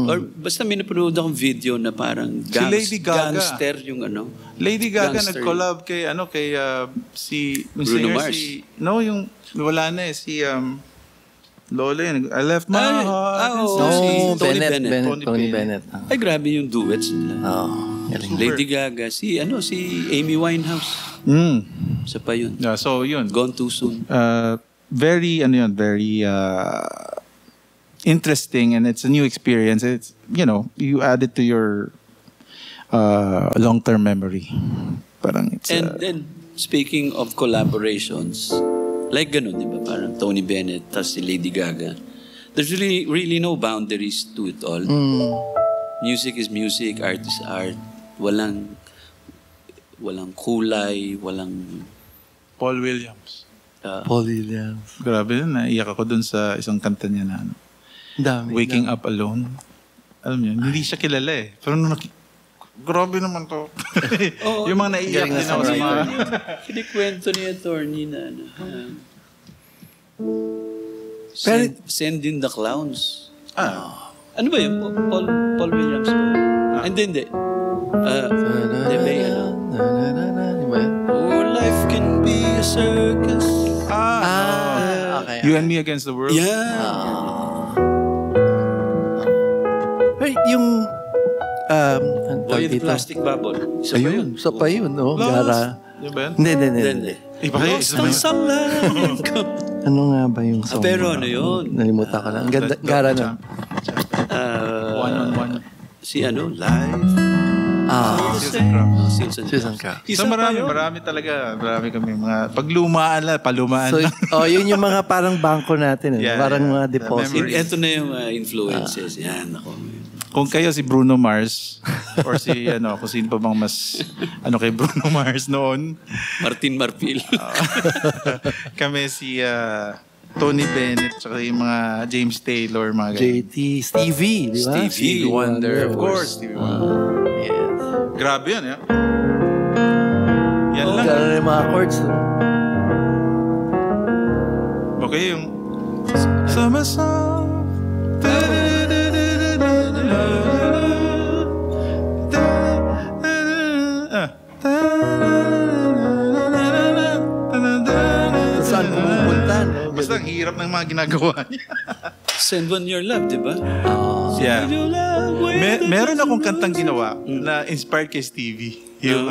C: Or basta may napanood akong video na parang
E: si Lady Gaga.
C: Gangster yung ano.
E: Lady Gaga
C: Gangster.
E: nag-collab kay si
C: Bruno Mars.
E: yung wala na eh si Lola yun. I left my heart.
C: Si Tony
F: Tony Bennett.
C: Ay, grabe yung duets nila.
F: Galing.
C: Lady Gaga, si Amy Winehouse. Isa pa yun.
E: Yeah, so yun.
C: Gone Too Soon.
E: Very interesting, and it's a new experience. It's, you add it to your long-term memory. Parang it's
C: And then, speaking of collaborations, like ganun, di ba? Parang Tony Bennett, tas si Lady Gaga. There's really no boundaries to it all. Music is music, art is art. Walang kulay, walang...
E: Paul Williams.
F: Paul Williams.
E: Grabe yun, naiyak ako dun sa isang kanta niya na
F: Dami.
E: Waking Up Alone. Alam niyo, hindi siya kilala eh. Pero grabe naman to. Yung mga naiiyak din ako sa mga...
C: Kinikwento ni attorney na Send in the Clowns. Ano ba yun? Paul Williams ba? Hindi. May Oh, life can be a circus.
F: Okay.
E: You and Me Against the World?
F: Pero yung
C: Boy with Plastic Bubble. Isa pa yun.
F: Isa pa yun, no? Gara.
E: Yun ba yun?
F: Hindi.
E: Iba kayo.
C: Lost ang sunlight.
F: Ano nga ba yung song?
C: Pero ano yun?
F: Nalimutan ko lang. Gara na.
E: One-on-one.
C: Si Live.
F: Susan Craft.
E: So marami talaga. Marami kami mga palumaan
F: So,
E: lang.
F: yun yung mga parang bangko natin.
E: Yeah,
F: parang mga
E: the
F: deposit.
E: memories.
C: Ito na yung influences. Yan, ako.
E: Kung kayo si Bruno Mars or si kung sino pa bang mas kay Bruno Mars noon.
C: Martin Marfil.
E: Kami si Tony Bennett tsaka yung mga James Taylor, mga
F: JT, Stevie, di ba?
C: Stevie
E: Wonder, of course. Stevie Wonder.
F: Yes.
E: Grabe yan, yeah. Yan lang.
F: Gano'n na yung mga chords. No?
E: Okay, yung Summer Song.
F: Saan pumupunta? No?
E: Basta ang hirap ng mga ginagawa niya.
C: Send When Your Love, di ba?
E: Yeah.
C: Your love, wait
E: Meron akong kantang ginawa na inspired kay Stevie. Yung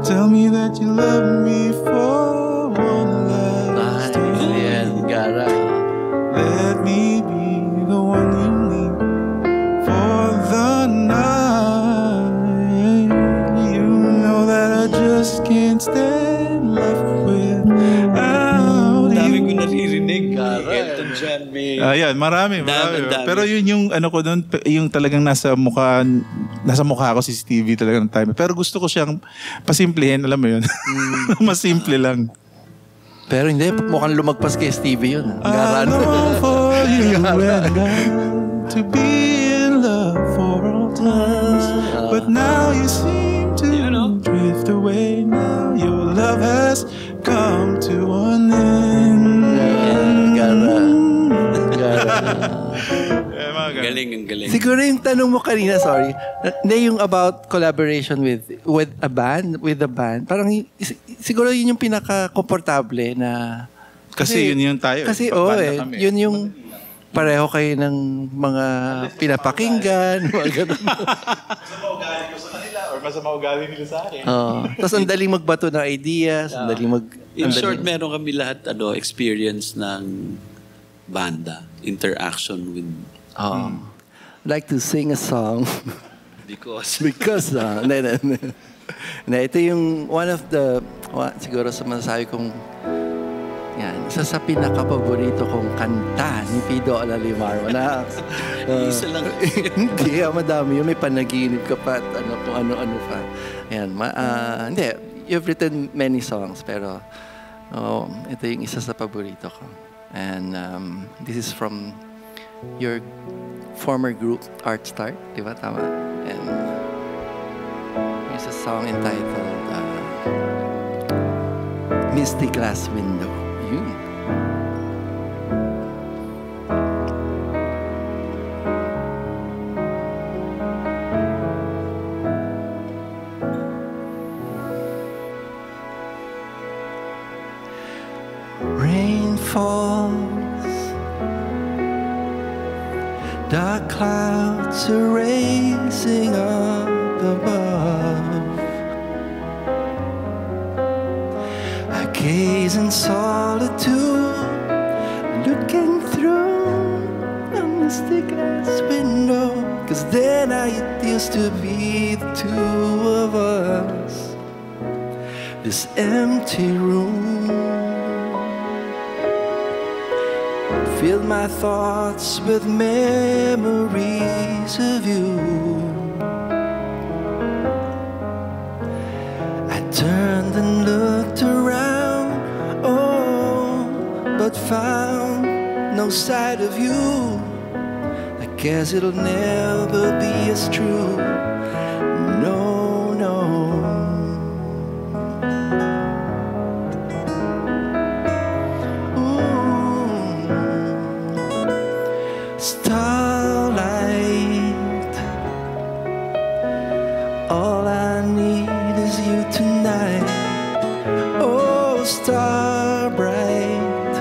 E: Tell me that you love me for one last time.
F: Yan, Gara.
E: Let me be the one you need for the night. You know that I just can't stand life without
C: Dami
E: you.
C: ko naririnig. Elton John, may...
E: Yan, marami.
C: Dami.
E: Pero yun yung ko doon, yung talagang nasa mukha ko si Stevie talaga ng time. Pero gusto ko siyang pasimplihin, alam mo yun. Mas simple lang.
F: Pero hindi, mukhang lumagpas kay Stevie yun.
E: I
F: Gara.
E: long for you and I to be in love for all times. But now you seem to drift away. Now your love has come to an end.
F: Gara.
C: Galing, ang galing.
F: Siguro yung tanong mo kanina, sorry, hindi yung about collaboration with a band, parang siguro yun yung pinaka-komportable na...
E: Kasi yun yung tayo.
F: Kasi
E: kami.
F: yun yung pareho kayo ng mga pinapakinggan, mga ganun.
E: Masama ugali ko sa kanila or masama ugali nila sa akin.
F: Tapos ang daling magbato ng ideas, ang daling
C: In short, meron kami lahat experience ng banda, interaction with
F: like to sing a song
C: Because
F: because ito yung one of the siguro sa masasabi kong yan, isa sa pinaka-paborito kong kanta ni Pido Alalimar.
C: isa lang.
F: Hindi, madami yun. May panaginip ka pa at kung ano-ano pa. Yan, hindi, you've written many songs pero ito yung isa sa paborito ko. And this is from your former group, Art Start, di ba? Tama? And here's a song entitled Misty Glass Window. Yun.
B: Rain falls, dark clouds are racing up above. I gaze in solitude, looking through a misty glass window. 'Cause then it used to be the two of us, this empty room filled my thoughts with memories of you. I turned and looked around, but found no sight of you. I guess it'll never be as true. No, no. Starlight, all I need is you tonight. Oh, star bright,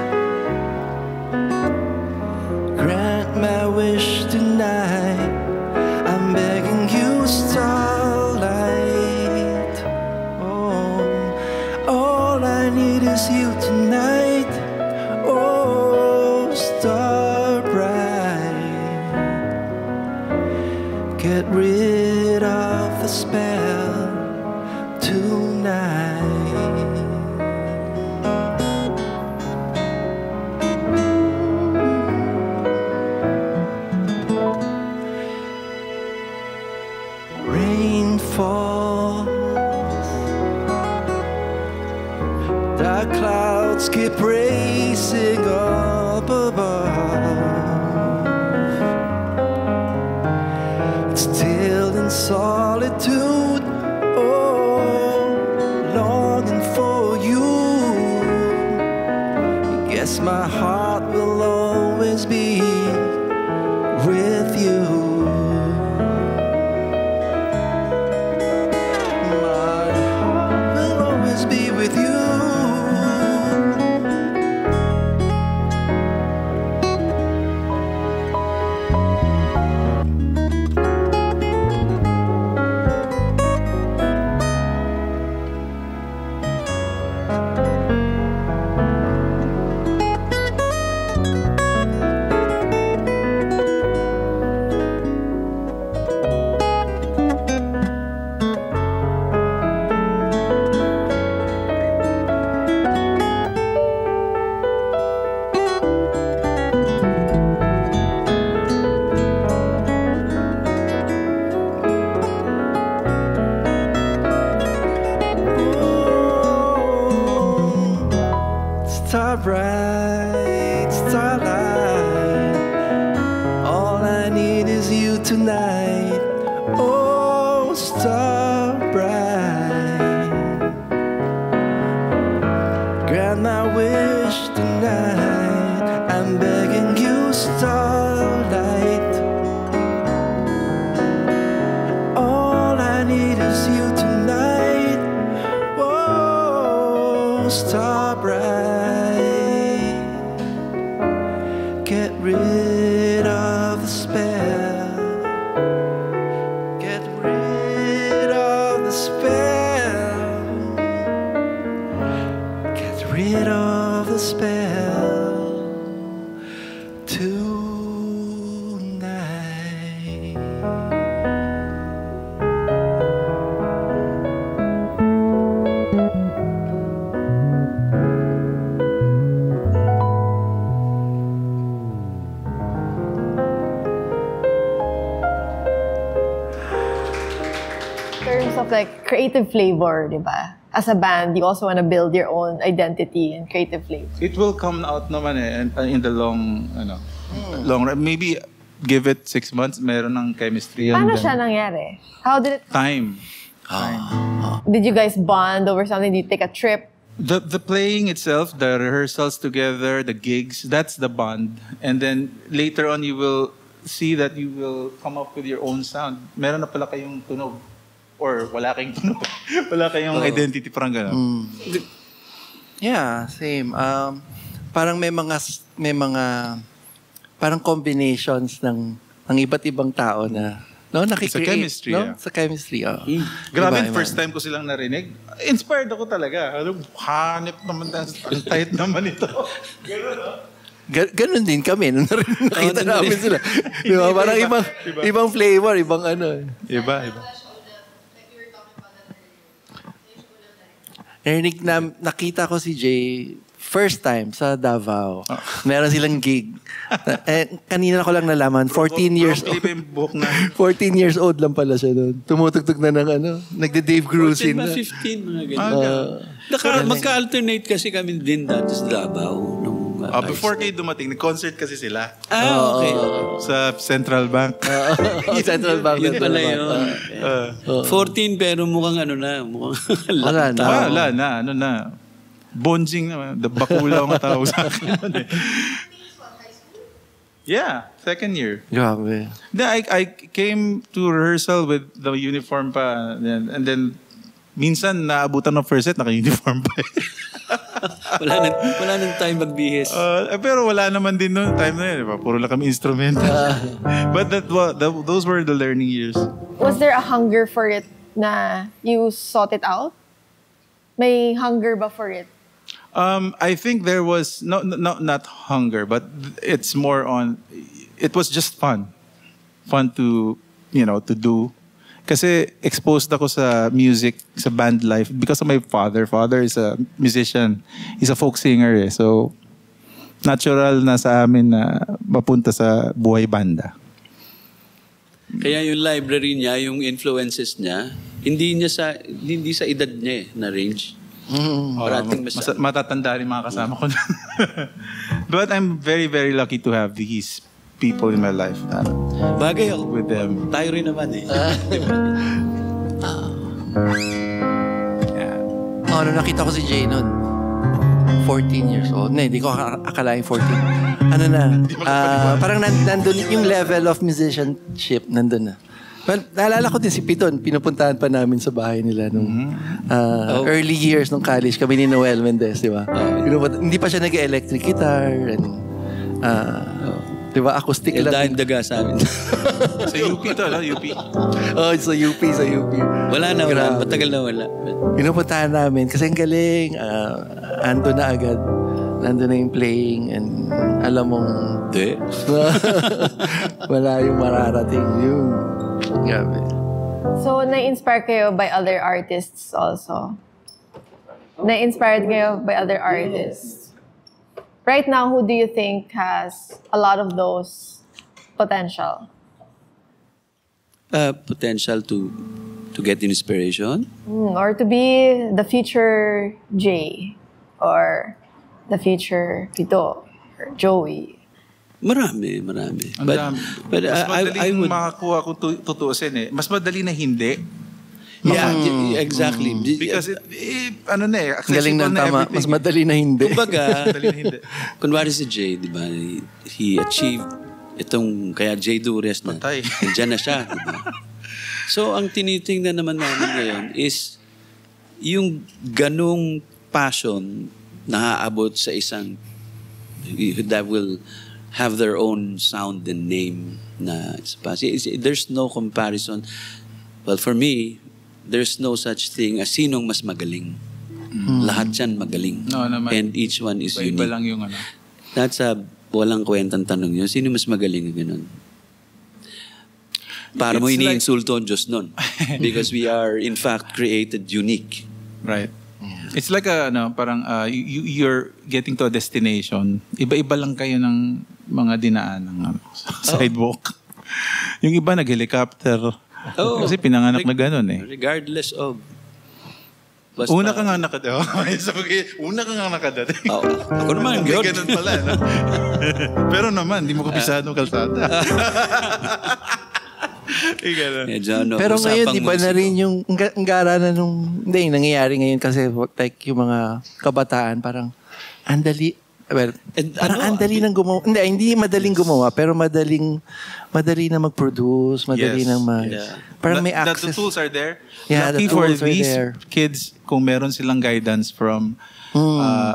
B: grant my wish tonight. I'm begging you, starlight. Oh, all I need is you tonight. Oh, star bright, get rid of the spell tonight. Rain falls, dark clouds keep racing up above. Still in solitude, longing for you. Guess my heart will always be with you. My heart will always be with you. Star bright, starlight, all I need is you tonight. Oh, star bright, grant my wish tonight. I'm begging you, starlight. All I need is you tonight. Oh, star bright, get rid of the spell. Get rid of the spell. Get rid of the spell tonight.
D: of like creative flavor, di ba? As a band, you also want to build your own identity and creative flavor.
E: It will come out naman in the long run. Maybe give it 6 months, meron ng chemistry.
D: Paano siya nangyari? How did it...
E: Time.
D: Did you guys bond over something? Did you take a trip?
E: The playing itself, the rehearsals together, the gigs, that's the bond. And then later on, you will see that you will come up with your own sound. Meron na pala kayong tunog. Or wala kayong tunog. Wala kayong identity, parang gano'n.
F: Yeah, same. Parang may mga parang combinations ng iba't ibang tao na nakikreate.
E: Sa chemistry,
F: Sa chemistry,
E: Grabe,
F: Iba.
E: first time ko silang narinig. Inspired ako talaga. Hanip naman, tight naman ito.
F: Ganun din kami nung nakita namin sila. Di ba? Parang ibang flavor, ibang ano.
E: Iba.
F: Nakita ko si Jay first time sa Davao. Meron silang gig. Kanina ko lang nalaman, 14 years old. 14 years old lang pala siya doon. Tumutugtog na ng nagde-Dave Grusin na.
C: 15, mga ganun. Magka-alternate kasi kami din dati sa Davao.
E: Before kayo dumating, nag-concert kasi sila.
C: Okay.
E: Sa Central Bank.
F: Central Bank.
C: Yun pala yun. 14 pero mukhang mukhang
F: wala na.
E: Wala na, Bonjing naman. Bakulaw nga tawag sa akin. Yeah, second year.
F: Grabe.
E: I came to rehearsal with the uniform pa. And then, minsan naabutan ng first set, naka-uniform pa.
C: wala nang time magbihis.
E: Pero wala naman din noon time na yun. Diba? Puro lang kami instrumental. But those were the learning years.
D: Was there a hunger for it na you sought it out? May hunger ba for it?
E: I think there was not hunger, but it's more on. It was just fun to to do. Kasi exposed ako sa music, sa band life because of my father. Father is a musician. He's a folk singer. So natural na sa amin na mapunta sa buhay banda.
C: Kaya yung library niya, yung influences niya, hindi sa edad niya na range.
E: Matatanda rin mga kasama ko. But I'm very, very lucky to have these people in my life.
C: Bagay ako.
E: With them.
C: Tayo rin naman eh.
F: Nung nakita ko si Jay noon, 14 years old. Hindi ko akalain 14. Parang nandun, yung level of musicianship nandun na. Well, naalala ko din si Piton, pinupuntahan pa namin sa bahay nila nung early years nung college kami ni Noel Mendez, di ba? Hindi pa siya nag-electric guitar and di ba, acoustic lang.
C: Dahil daga sa amin.
E: Sa UP to, no? UP.
F: Sa UP.
C: Wala. Matagal na wala.
F: Pinupuntahan namin kasi ang galing. Ando na agad. Nandun na yung playing and alam mong wala yung mararating yun. Grabe.
D: So, na-inspire kayo by other artists also? Na-inspired kayo by other artists? Right now, who do you think has a lot of those potential?
C: Potential to get inspiration?
D: Or to be the future Jay? Or the future Pito? Or Joey?
C: Marami. But
E: mas madali
C: I would
E: makakuha kung tutuusin eh. Mas madali na hindi.
C: Yeah, exactly.
E: Because accessible
F: galing ng
E: na
F: tama.
E: everything.
F: Mas madali na hindi.
C: Kumbaga,
E: Madali na hindi.
C: kunwari si Jay, di ba? He achieved itong, kaya Jay Dures na.
E: Patay.
C: Nandiyan na siya. Di ba? So, ang tinitingnan naman namin ngayon is yung ganong passion na aabot sa isang that will have their own sound and name na there's no comparison. Well, for me, there's no such thing as sinong mas magaling. Lahat yan magaling.
E: No, naman.
C: And each one is unique.
E: Iba lang yung
C: That's walang kwentang tanong yun. Sino mas magaling yung ganun? Para mo
E: It's
C: iniinsulto ang Diyos nun. Because we are, in fact, created unique.
E: Right. It's like parang you're getting to a destination. Iba-iba lang kayo ng mga dinaan ng sidewalk. Yung iba nag-helicopter.
C: Oo.
E: Kasi pinanganak na ganun eh.
C: Regardless of. Basta,
E: Una ka nga nakadate. Una ka nga nakadate.
C: Ako naman,
E: Hindi
C: good.
E: ganun pala. No? Pero naman, hindi mo kabisado kalsada.
C: Medyo ano,
F: Pero ngayon,
C: usapang
F: di ba na
C: musiko.
F: rin yung ang gara na nung, hindi, nangyayari ngayon kasi like yung mga kabataan, parang andali, well,
C: And
F: parang
C: ano,
F: andali nang gumawa. Hindi madaling gumawa, pero madali na mag-produce, madali na parang may access.
E: The tools are there.
F: Yeah,
E: Lucky
F: the
E: for
F: tools are
E: these
F: there.
E: kids kung meron silang guidance from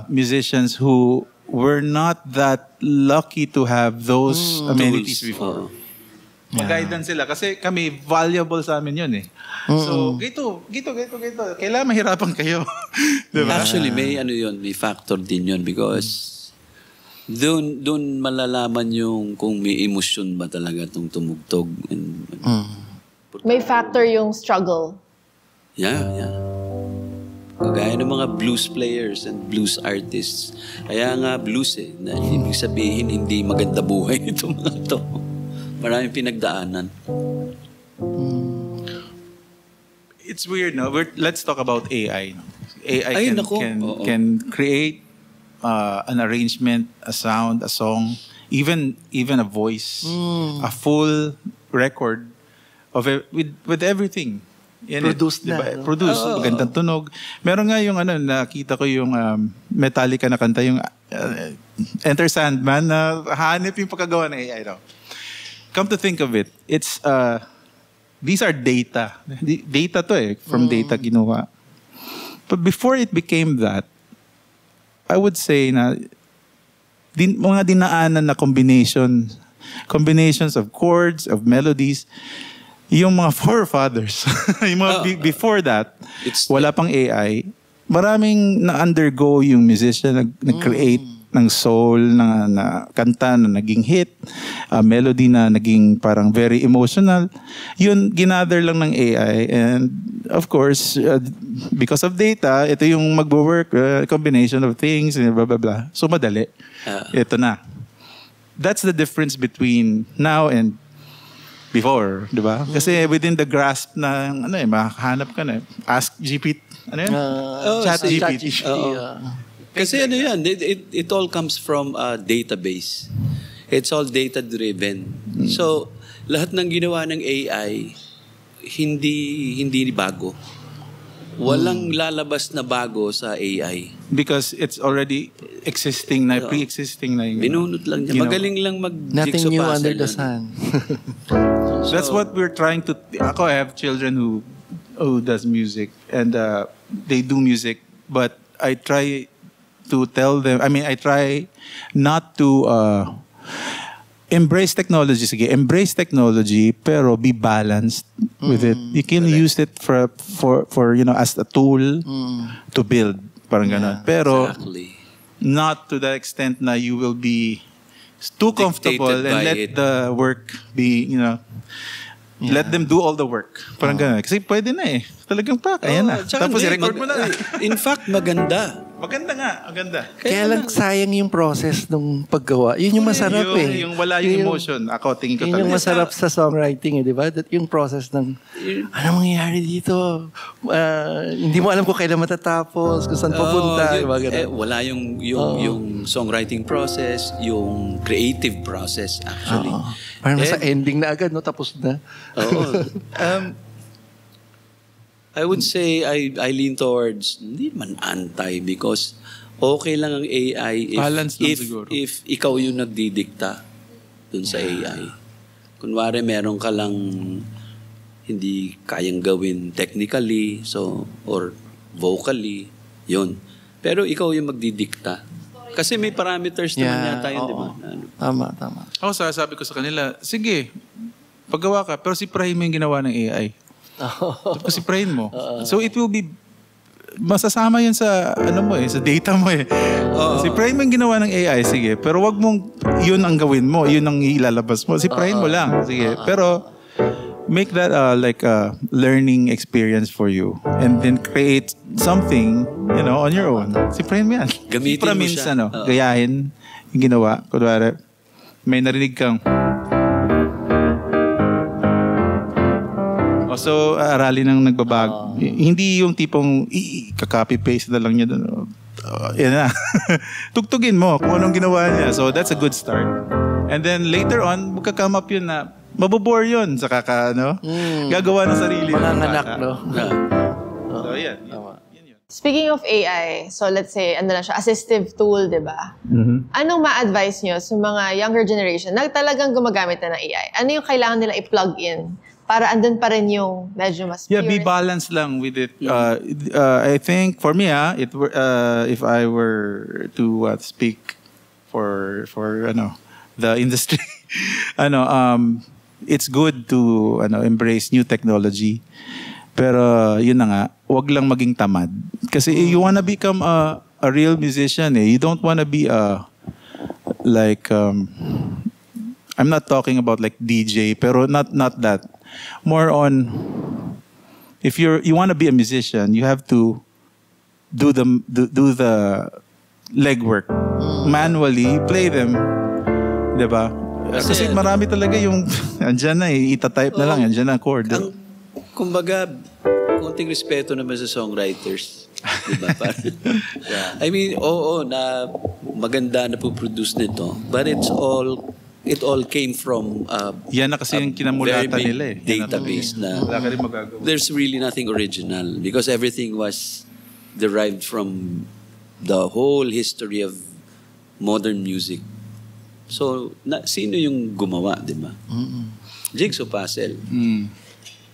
E: musicians who were not that lucky to have those amenities
C: Tools.
E: before. Mag-guidance sila. Kasi kami, valuable sa amin yun eh. So, gito. Kailangan mahirapan kayo. Diba?
C: Actually, may ano yun, may factor din yun because doon malalaman yung kung may emosyon ba talaga itong tumugtog. And,
D: May factor yung struggle.
C: Yeah. Kagaya ng mga blues players and blues artists. Kaya nga blues eh. Na ibig sabihin, hindi maganda buhay itong mga to. Maraming pinagdaanan.
E: It's weird, no? Let's talk about AI. No? AI
C: Ay,
E: can,
C: nako. Oo.
E: can create an arrangement, a sound, a song, even a voice, a full record of with everything. Yan
F: Produced na, no?
E: Produced. Magandang tunog. Meron nga yung nakita ko yung Metallica na kanta, yung Enter Sandman, na hanip yung pagkagawa ng AI. No? Come to think of it, it's these are data. Data to eh, from data ginawa. But before it became that, I would say na mga dinaanan na combinations of chords, of melodies, yung mga forefathers, yung mga before that, wala pang AI, maraming na-undergo yung musician, nag-create ng soul, na kanta na naging hit, melody na naging parang very emotional. Yun, ginather lang ng AI. And of course, because of data, ito yung magwo-work, combination of things, blah, blah, blah. So, madali. Ito na. That's the difference between now and before, di ba? Kasi within the grasp na, makahanap ka na. Ask GPT, Chat GPT.
C: Kasi ano yan, it all comes from a database. It's all data-driven. So, lahat ng ginawa ng AI, hindi bago. Walang lalabas na bago sa AI.
E: Because it's already existing na, pre-existing na.
C: Binunot lang niya. Magaling lang mag-jigsaw
F: Nothing new
C: puzzle
F: under the
C: yan.
F: sun.
E: That's what we're trying to... Ako, I have children who does music. And they do music. But I try to tell them, I try not to embrace technology. Sige, embrace technology, pero be balanced with it. You can use it for as a tool to build. Parang ganon. Pero
C: Exactly.
E: not to the extent na you will be too comfortable
C: Dictated
E: and
C: by
E: let
C: it.
E: the work be, let them do all the work. Parang ganon. Kasi pwede na eh. Talagang kaya na.
C: Tsaka
E: Tapos
C: hindi,
E: i-record mo na.
C: In fact, maganda.
E: Maganda nga, maganda.
F: Kaya lang sayang yung process ng paggawa. Yun yung masarap
E: Yung wala yung emotion. Ako, tingin ko
F: Yun yung
E: talaga.
F: masarap sa songwriting, di ba? That yung process ng, ano mangyayari dito? Hindi mo alam kung kailan matatapos, kung saan papunta. Diba?
C: Wala yung songwriting process, yung creative process actually.
F: Parang nasa ending na agad, no? Tapos na.
C: Oo. I would say I lean towards hindi man anti because okay lang ang AI
E: Balance lang siguro.
C: if ikaw yung nagdidikta dun sa AI. Kunwari meron ka lang hindi kayang gawin technically or vocally, yun. Pero ikaw yung magdidikta. Kasi may parameters naman yata yun, di ba?
F: Tama.
E: Ako, sabi ko sa kanila, sige, paggawa ka, pero si Prime yung ginawa ng AI. Tapos si Prime mo. So it will be, masasama yun sa, sa data mo eh. Si Prime yung ginawa ng AI, sige. Pero wag mong, yun ang gawin mo, yun ang ilalabas mo. Si Prime mo lang, sige. Pero, make that like a learning experience for you. And then create something, on your own. Si Prime yan.
C: Gamitin mo siya.
E: Gayahin yung ginawa. Kunwari, may narinig kang, So, aralin ng nagbabag. Hindi yung tipong kaka-copy-paste na lang niya doon. Yan na. Tugtugin mo kung anong ginawa niya. So, that's a good start. And then, later on, magka-come up yun na mabobore yun sa gagawa ng sarili.
F: Manganganak, no?
E: So, yan.
D: Speaking of AI, so let's say, ano lang siya, assistive tool, di ba? Anong ma-advise nyo sa mga younger generation na talagang gumagamit na ng AI? Ano yung kailangan nila i-plug in para andun pa rin yung medyo mas
E: Yeah, be
D: purist?
E: balanced lang with it. I think for me, if I were to speak for the industry, it's good to embrace new technology. Pero yun na nga, wag lang maging tamad. Kasi you wanna become a real musician. You don't wanna be I'm not talking about like DJ, pero not that. More on, if you wanna be a musician, you have to do the legwork. Manually, play them. Diba? Kasi marami talaga yung, andyan na itatype na lang, andyan na chord.
C: Kumbaga, konting respeto naman sa songwriters. Diba? I mean, na maganda na po-produce nito. But it all came from
E: yan na kasi yung kinamulatan
C: very big
E: nila
C: database na
E: wala ka rin magagawa.
C: There's really nothing original because everything was derived from the whole history of modern music. So, sino yung gumawa, di ba? Jigsaw puzzle.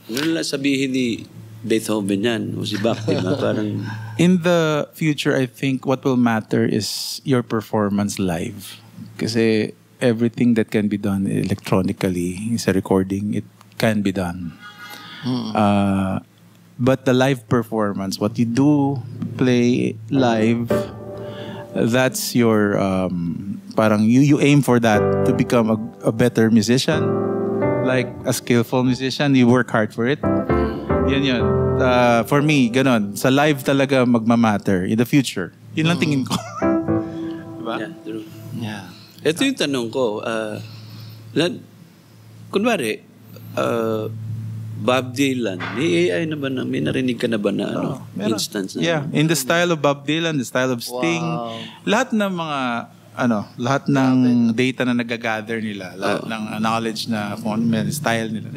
C: Ano lang sabihin ni Beethoven yan o si Bach, di ba? Parang...
E: In the future, I think what will matter is your performance live. Kasi everything that can be done electronically, is a recording, it can be done. But the live performance, what you do, play live, that's your... parang you aim for that to become a better musician. Like a skillful musician, you work hard for it. Yan. For me, ganon. Sa live talaga magmamatter in the future. Yun lang tingin ko. Diba?
C: Yeah, true.
F: Yeah.
C: Ito yung tanong ko. Kunwari, Bob Dylan, may AI na ba na? May narinig ka na ba na instance na?
E: Yeah, in the style of Bob Dylan, the style of Sting, lahat ng mga lahat ng data na nagagather nila, lahat ng knowledge na style nila.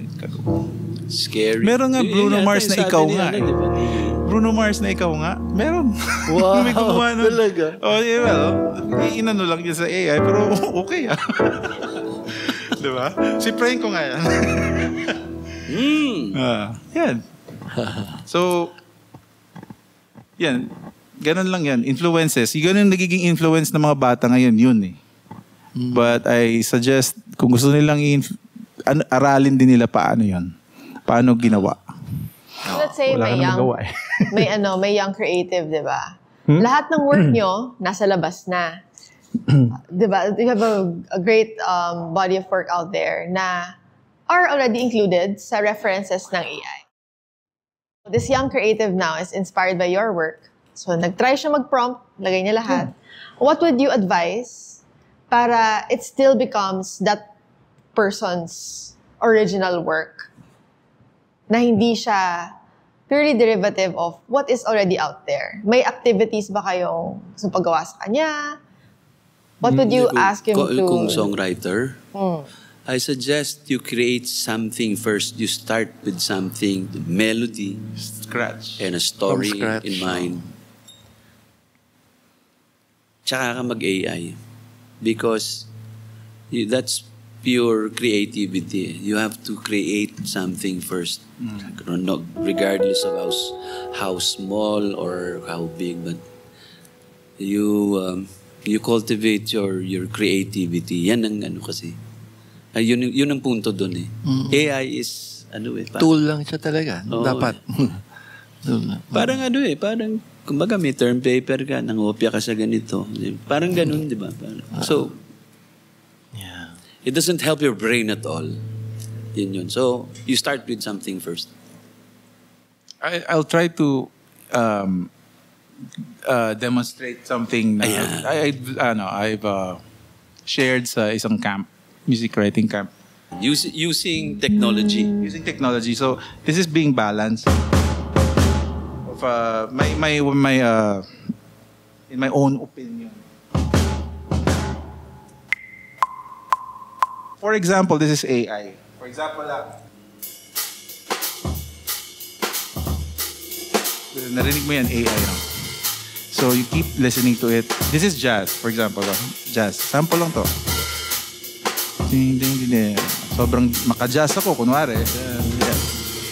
C: Scary.
E: Meron nga Bruno Mars na ikaw nga.
C: Diba?
E: Bruno Mars na ikaw nga. Meron.
F: Wow,
E: may gumawa nun.
F: talaga?
E: Yeah, well, inano lang yun sa AI, pero okay diba? Si Frank ko nga yan. Yan. So, yan. Ganun lang yan. Influences. Ganun nagiging influence ng mga bata ngayon. Yun eh. But I suggest, kung gusto nilang aralin din nila paano yun. Paano ginawa.
D: Let's say
E: Wala
D: may
E: ka na
D: young,
E: magawa
D: may young creative, di ba? Lahat ng work nyo, nasa labas na. Di ba? You have a great body of work out there na are already included sa references ng AI. This young creative now is inspired by your work. So, nag-try siya mag-prompt, lagay niya lahat. What would you advise para it still becomes that person's original work na hindi siya purely derivative of what is already out there? May activities ba kayong sa paggawa sa kanya? What would you ask him to...
C: Kung songwriter, I suggest you create something first. You start with something, the melody,
E: Scratch.
C: and a story
F: From scratch.
C: in mind. Tsaka ka mag-AI. Because that's pure creativity. You have to create something first. Regardless of how small or how big, but you cultivate your creativity. Yan ang ano kasi. Yun ang punto doon eh. AI is
F: Tool lang siya talaga. Dapat.
C: Parang parang kumbaga may term paper ka, nangopya ka sa ganito. Parang ganun, di ba? So, it doesn't help your brain at all. Yun. So, you start with something first.
E: I'll try to demonstrate something na I've shared sa isang camp, music writing camp.
C: Using technology.
E: Using technology. So this is being balanced. Of in my own opinion. For example, this is AI. For example, narinig mo yan, AI lang. So you keep listening to it. This is jazz, for example. Jazz. Sample lang to. Ding, ding, ding, ding. Sobrang maka-jazz ako, kunwari. Yeah.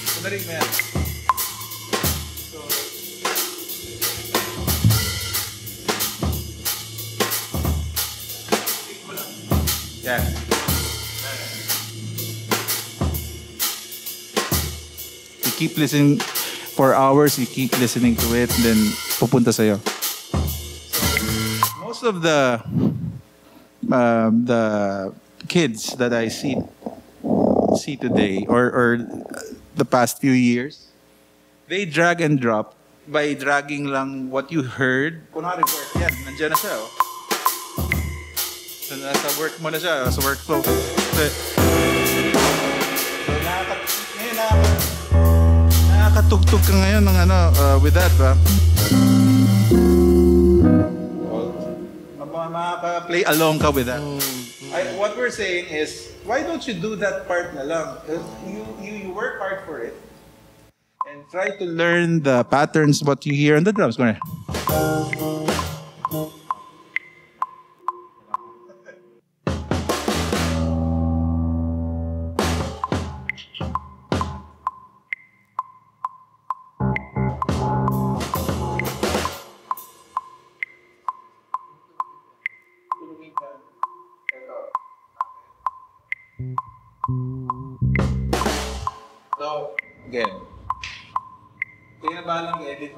E: So narinig mo yan. Yan. You keep listening for hours, you keep listening to it, then pupunta sa'yo. Most of the kids that I see today, or the past few years, they drag and drop by dragging lang what you heard. Kunwari work, yan, nandiyan na siya. Oh. So, nasa work mo na siya, sa workflow. Nakakatugtog ka ngayon ng with that, ba? Makaka-play along ka with that. What we're saying is, why don't you do that part na lang? You work hard for it and try to learn the patterns what you hear on the drums. Go ahead. So, again. Kaya ba lang edit?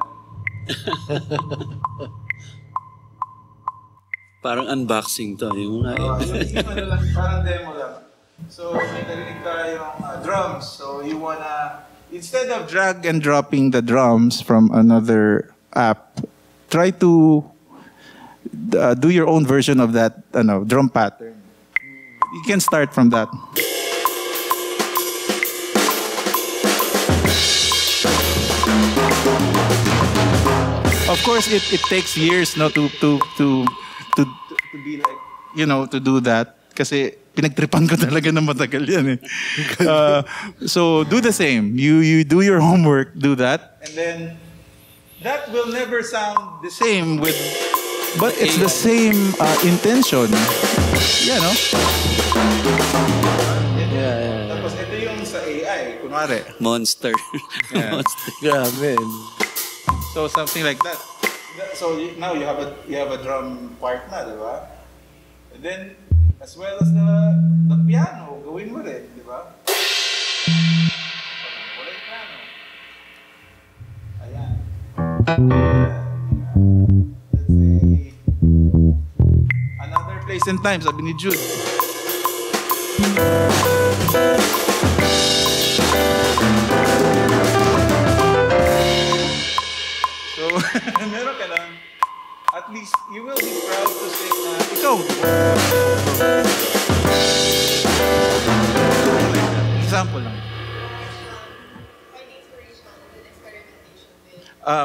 C: Parang unboxing to. Yung mga
E: parang demo lang. So, may narinig tayong drums. So, you wanna, instead of drag and dropping the drums from another app, try to do your own version of that drum pattern. You can start from that. Of course, it takes years to be like, to do that. Kasi pinagtripan ko talaga na matagal yan eh. So do the same. You do your homework, do that. And then, that will never sound the same but it's the same intention. Yeah, no?
F: Yeah.
E: Tapos ito yung sa AI, kunwari.
C: monster.
E: Yeah.
C: Monster.
F: Grabe.
E: So something like that. So now you have a drum part na, di ba? And then as well as the piano, gawin mo rin, di ba? Wala yung piano. Ayan. Let's say another place and time, sabi ni Jude. So, meron ka lang. At least, you will be proud to say na, ikaw. Example lang.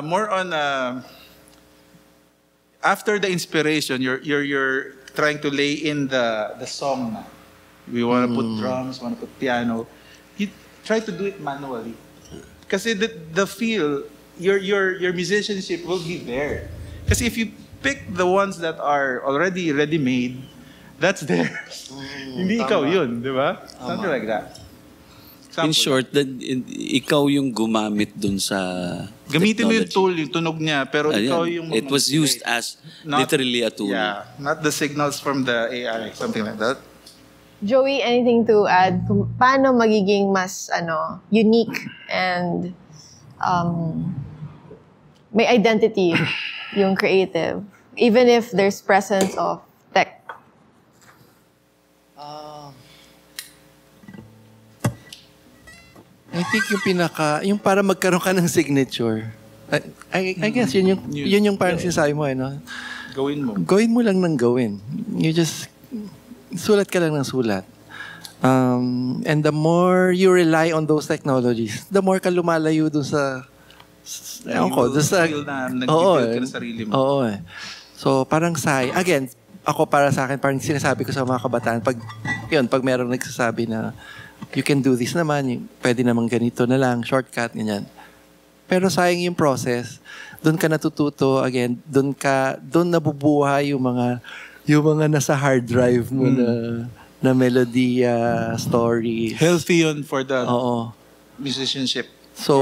E: More on, after the inspiration, you're trying to lay in the song na. We want to put drums, want to put piano. You try to do it manually. Kasi the feel, your musicianship will be there. Kasi if you pick the ones that are already ready-made, that's theirs. Hindi ikaw yun, di ba? Something like that.
C: In short, ikaw yung gumamit dun sa
E: Gamitin mo yung
C: technology.
E: tool, yung tunog niya, pero ikaw yung...
C: It was used as literally a tool.
E: Yeah, not the signals from the AI, something like that.
D: Joey, anything to add? Kung paano magiging mas unique and may identity yung creative, even if there's presence of tech?
F: I think yung para magkaroon ka ng signature. I guess yun yung parang sinasabi mo, no?
E: Gawin mo.
F: Gawin mo lang ng gawin. You just, sulat ka lang ng sulat. And the more you rely on those technologies, the more ka lumalayo dun sa ewan ko, dun sa
E: feel na
F: Oo,
E: nag-build ka na sarili mo.
F: Oo eh. So parang again, ako para sa akin, parang sinasabi ko sa mga kabataan, pag merong nagsasabi na you can do this naman, pwede naman ganito na lang, shortcut, ganyan. Pero sayang yung process, doon ka natututo, again, doon nabubuhay yung mga nasa hard drive mo na melody, stories.
E: Healthy yun for the
F: Oo.
E: musicianship.
F: So,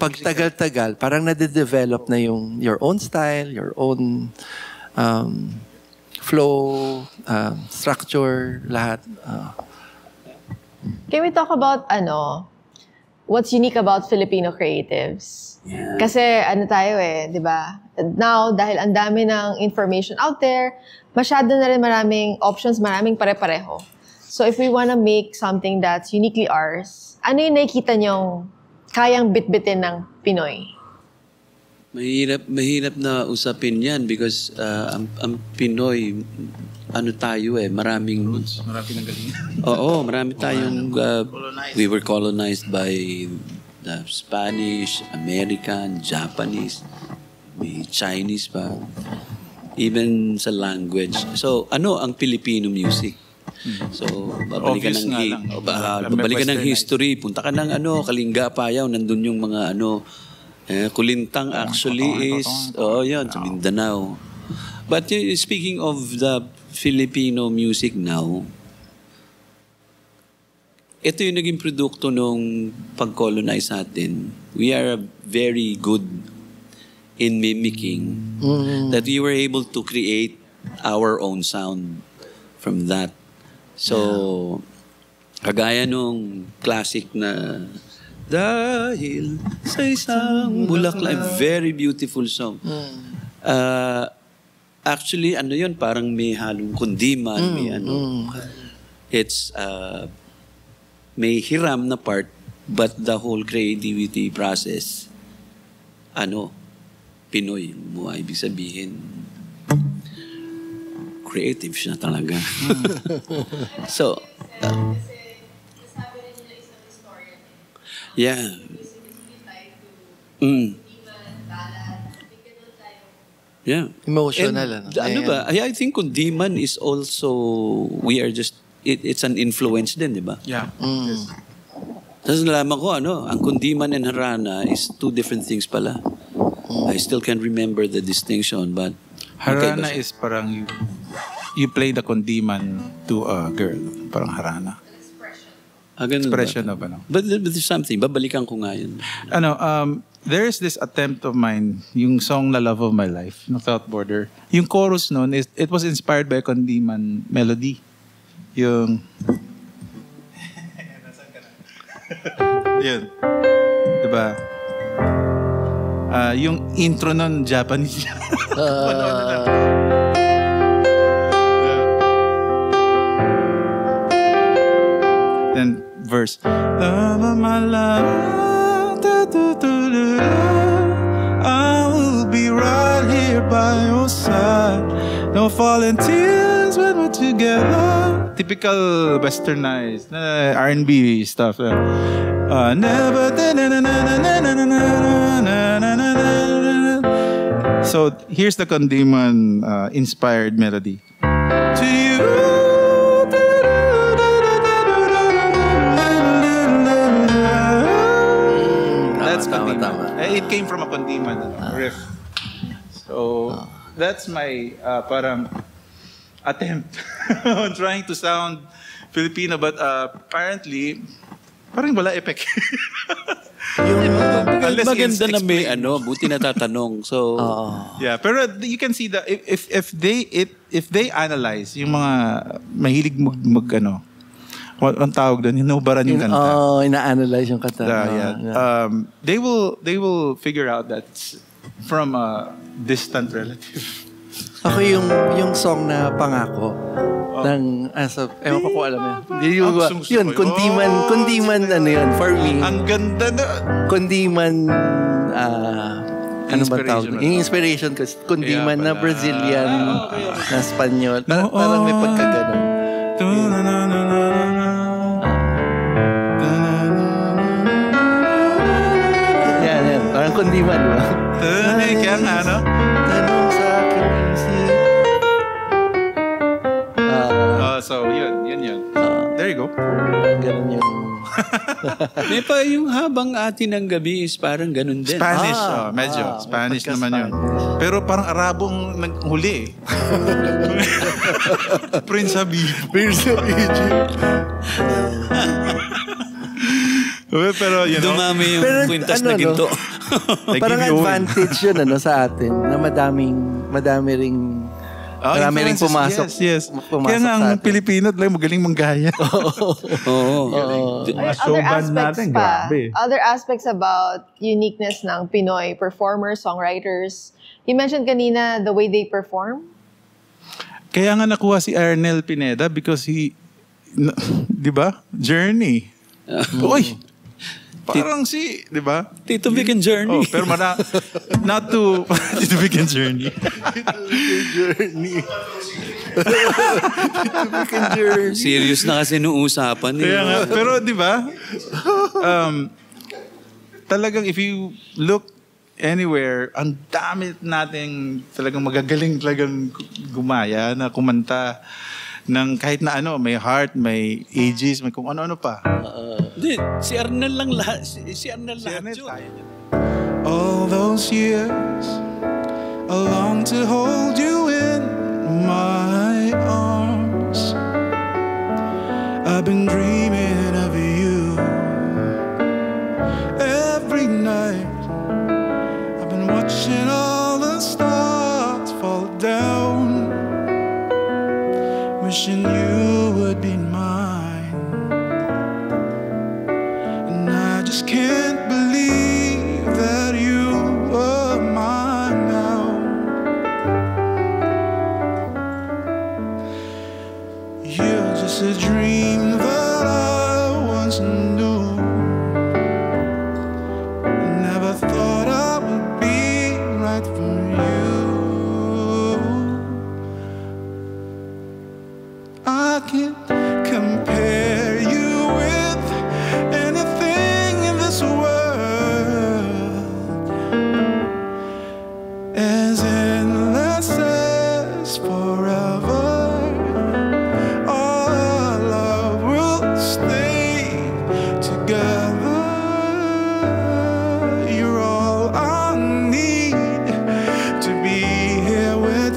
F: pag tagal-tagal, parang nade-develop na your own style, your own flow, structure, lahat.
D: Can we talk about what's unique about Filipino creatives?
C: Yeah.
D: Kasi tayo di ba? Now, dahil ang dami ng information out there, masyado na rin maraming options, maraming pare-pareho. So if we wanna make something that's uniquely ours, ano yung nakikita nyong kayang bitbitin ng Pinoy?
C: Mahirap na usapin yan because ang Pinoy, tayo maraming
E: Roots, marami ng galing.
C: Oo, marami tayong we were colonized by the Spanish, American, Japanese, may Chinese pa. Even sa language. So, ang Filipino music? So, babalikan
E: Obvious nga lang.
C: babalikan ng history, punta ka ng Kalinga Payaw, nandun yung mga Kulintang actually is yun, sa Mindanao. But speaking of the Filipino music now, ito yung naging produkto nung pag-colonize natin. We are very good in mimicking that we were able to create our own sound from that. So, kagaya nung classic na Dahil sa isang bulaklak, very beautiful song. Actually, yun, parang may halong kundiman, may It's, may hiram na part, but the whole creativity process, Pinoy, ibig sabihin, creative siya talaga. So, yeah. Yeah.
F: Emotional.
C: And, I think kundiman is also, we are just, it's an influence din, di ba?
E: Yeah.
C: Tapos nalaman ko, ang kundiman and harana is two different things pala. I still can't remember the distinction, but
E: Harana is parang you play the kundiman to a girl. Parang harana. Expression of But
C: there's something, babalikan ko nga yun.
E: There's this attempt of mine, yung song na Love of My Life, Without Border. Yung chorus nun, it was inspired by a kundiman melody. Yung... Yun. Diba? Yung intro nun, Japanese. Then verse. Love of my life, I will be right here by your side. No falling tears when we're together. Typical westernized R&B stuff. Never. So here's the Kundiman inspired melody. To you. That's Kundiman. It came from a Kundiman riff. So that's my parang attempt on trying to sound Filipino, but apparently parang wala effect.
C: Maganda na may buti na tatanong. So
E: yeah, pero you can see that if they analyze yung mga mahilig mag ang tawag doon, hinubaran yung kanta.
F: Ina-analyze yung kanta.
E: They will figure out that from a distant relative.
F: Ako yung song na Pangako ng ewan ko kung alam yun. Yun, kundiman yun for me.
E: Ang ganda na.
F: Kundiman ano ba tawag? Yung inspiration ko, kundiman na Brazilian, na Espanyol. Parang may pagkaganon. Lima, di ba?
E: Kaya nga, no?
F: Tanong sa akin si...
E: So, yun. There you go.
F: Ganun yung...
C: May pa yung habang atin ng gabi is parang ganun din.
E: Spanish, medyo. Spanish naman yun. Pero parang Arabong naghuli eh. Prince Habib.
F: Prince of Egypt.
E: Pero, you know.
C: Dumami yung kwintas na ginto.
E: They
F: Parang
E: give you
F: advantage yun sa atin na madami ring
E: influences,
F: pumasok.
E: Yes.
F: Pumasok
E: Kaya nga
F: sa
E: ang
F: atin.
E: Pilipino talaga magaling manggaya.
C: Oo.
E: Mga
D: Other
E: show band
D: aspects
E: natin,
D: pa.
E: grabe.
D: Other aspects about uniqueness ng Pinoy performers, songwriters. You mentioned kanina the way they perform.
E: Kaya nga nakuha si Arnel Pineda because di ba? Journey. Uy! Parang di ba?
C: Tito Vic and Journey.
E: Oh, pero not to Tito Vic and Journey.
C: Serious na kasi nung usapan.
E: Kaya nga, pero di ba? Talagang if you look anywhere, ang dami nating talagang magagaling talagang gumaya na kumanta ng kahit na ano, may heart, may ages, may kung ano-ano pa.
C: Hindi, si Arnel lang lahat. Si Arnel lahat yun.
B: All those years, I long to hold you in my arms. I've been dreaming of you every night. I've been watching all the stars fall down, wishing you would be mine. And I just can't believe that you are mine now. You're just a dream that I once knew. Never thought I would be right for you. I can't compare you with anything in this world. As endless as forever, our love will stay together. You're all I need to be here with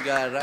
F: Gara.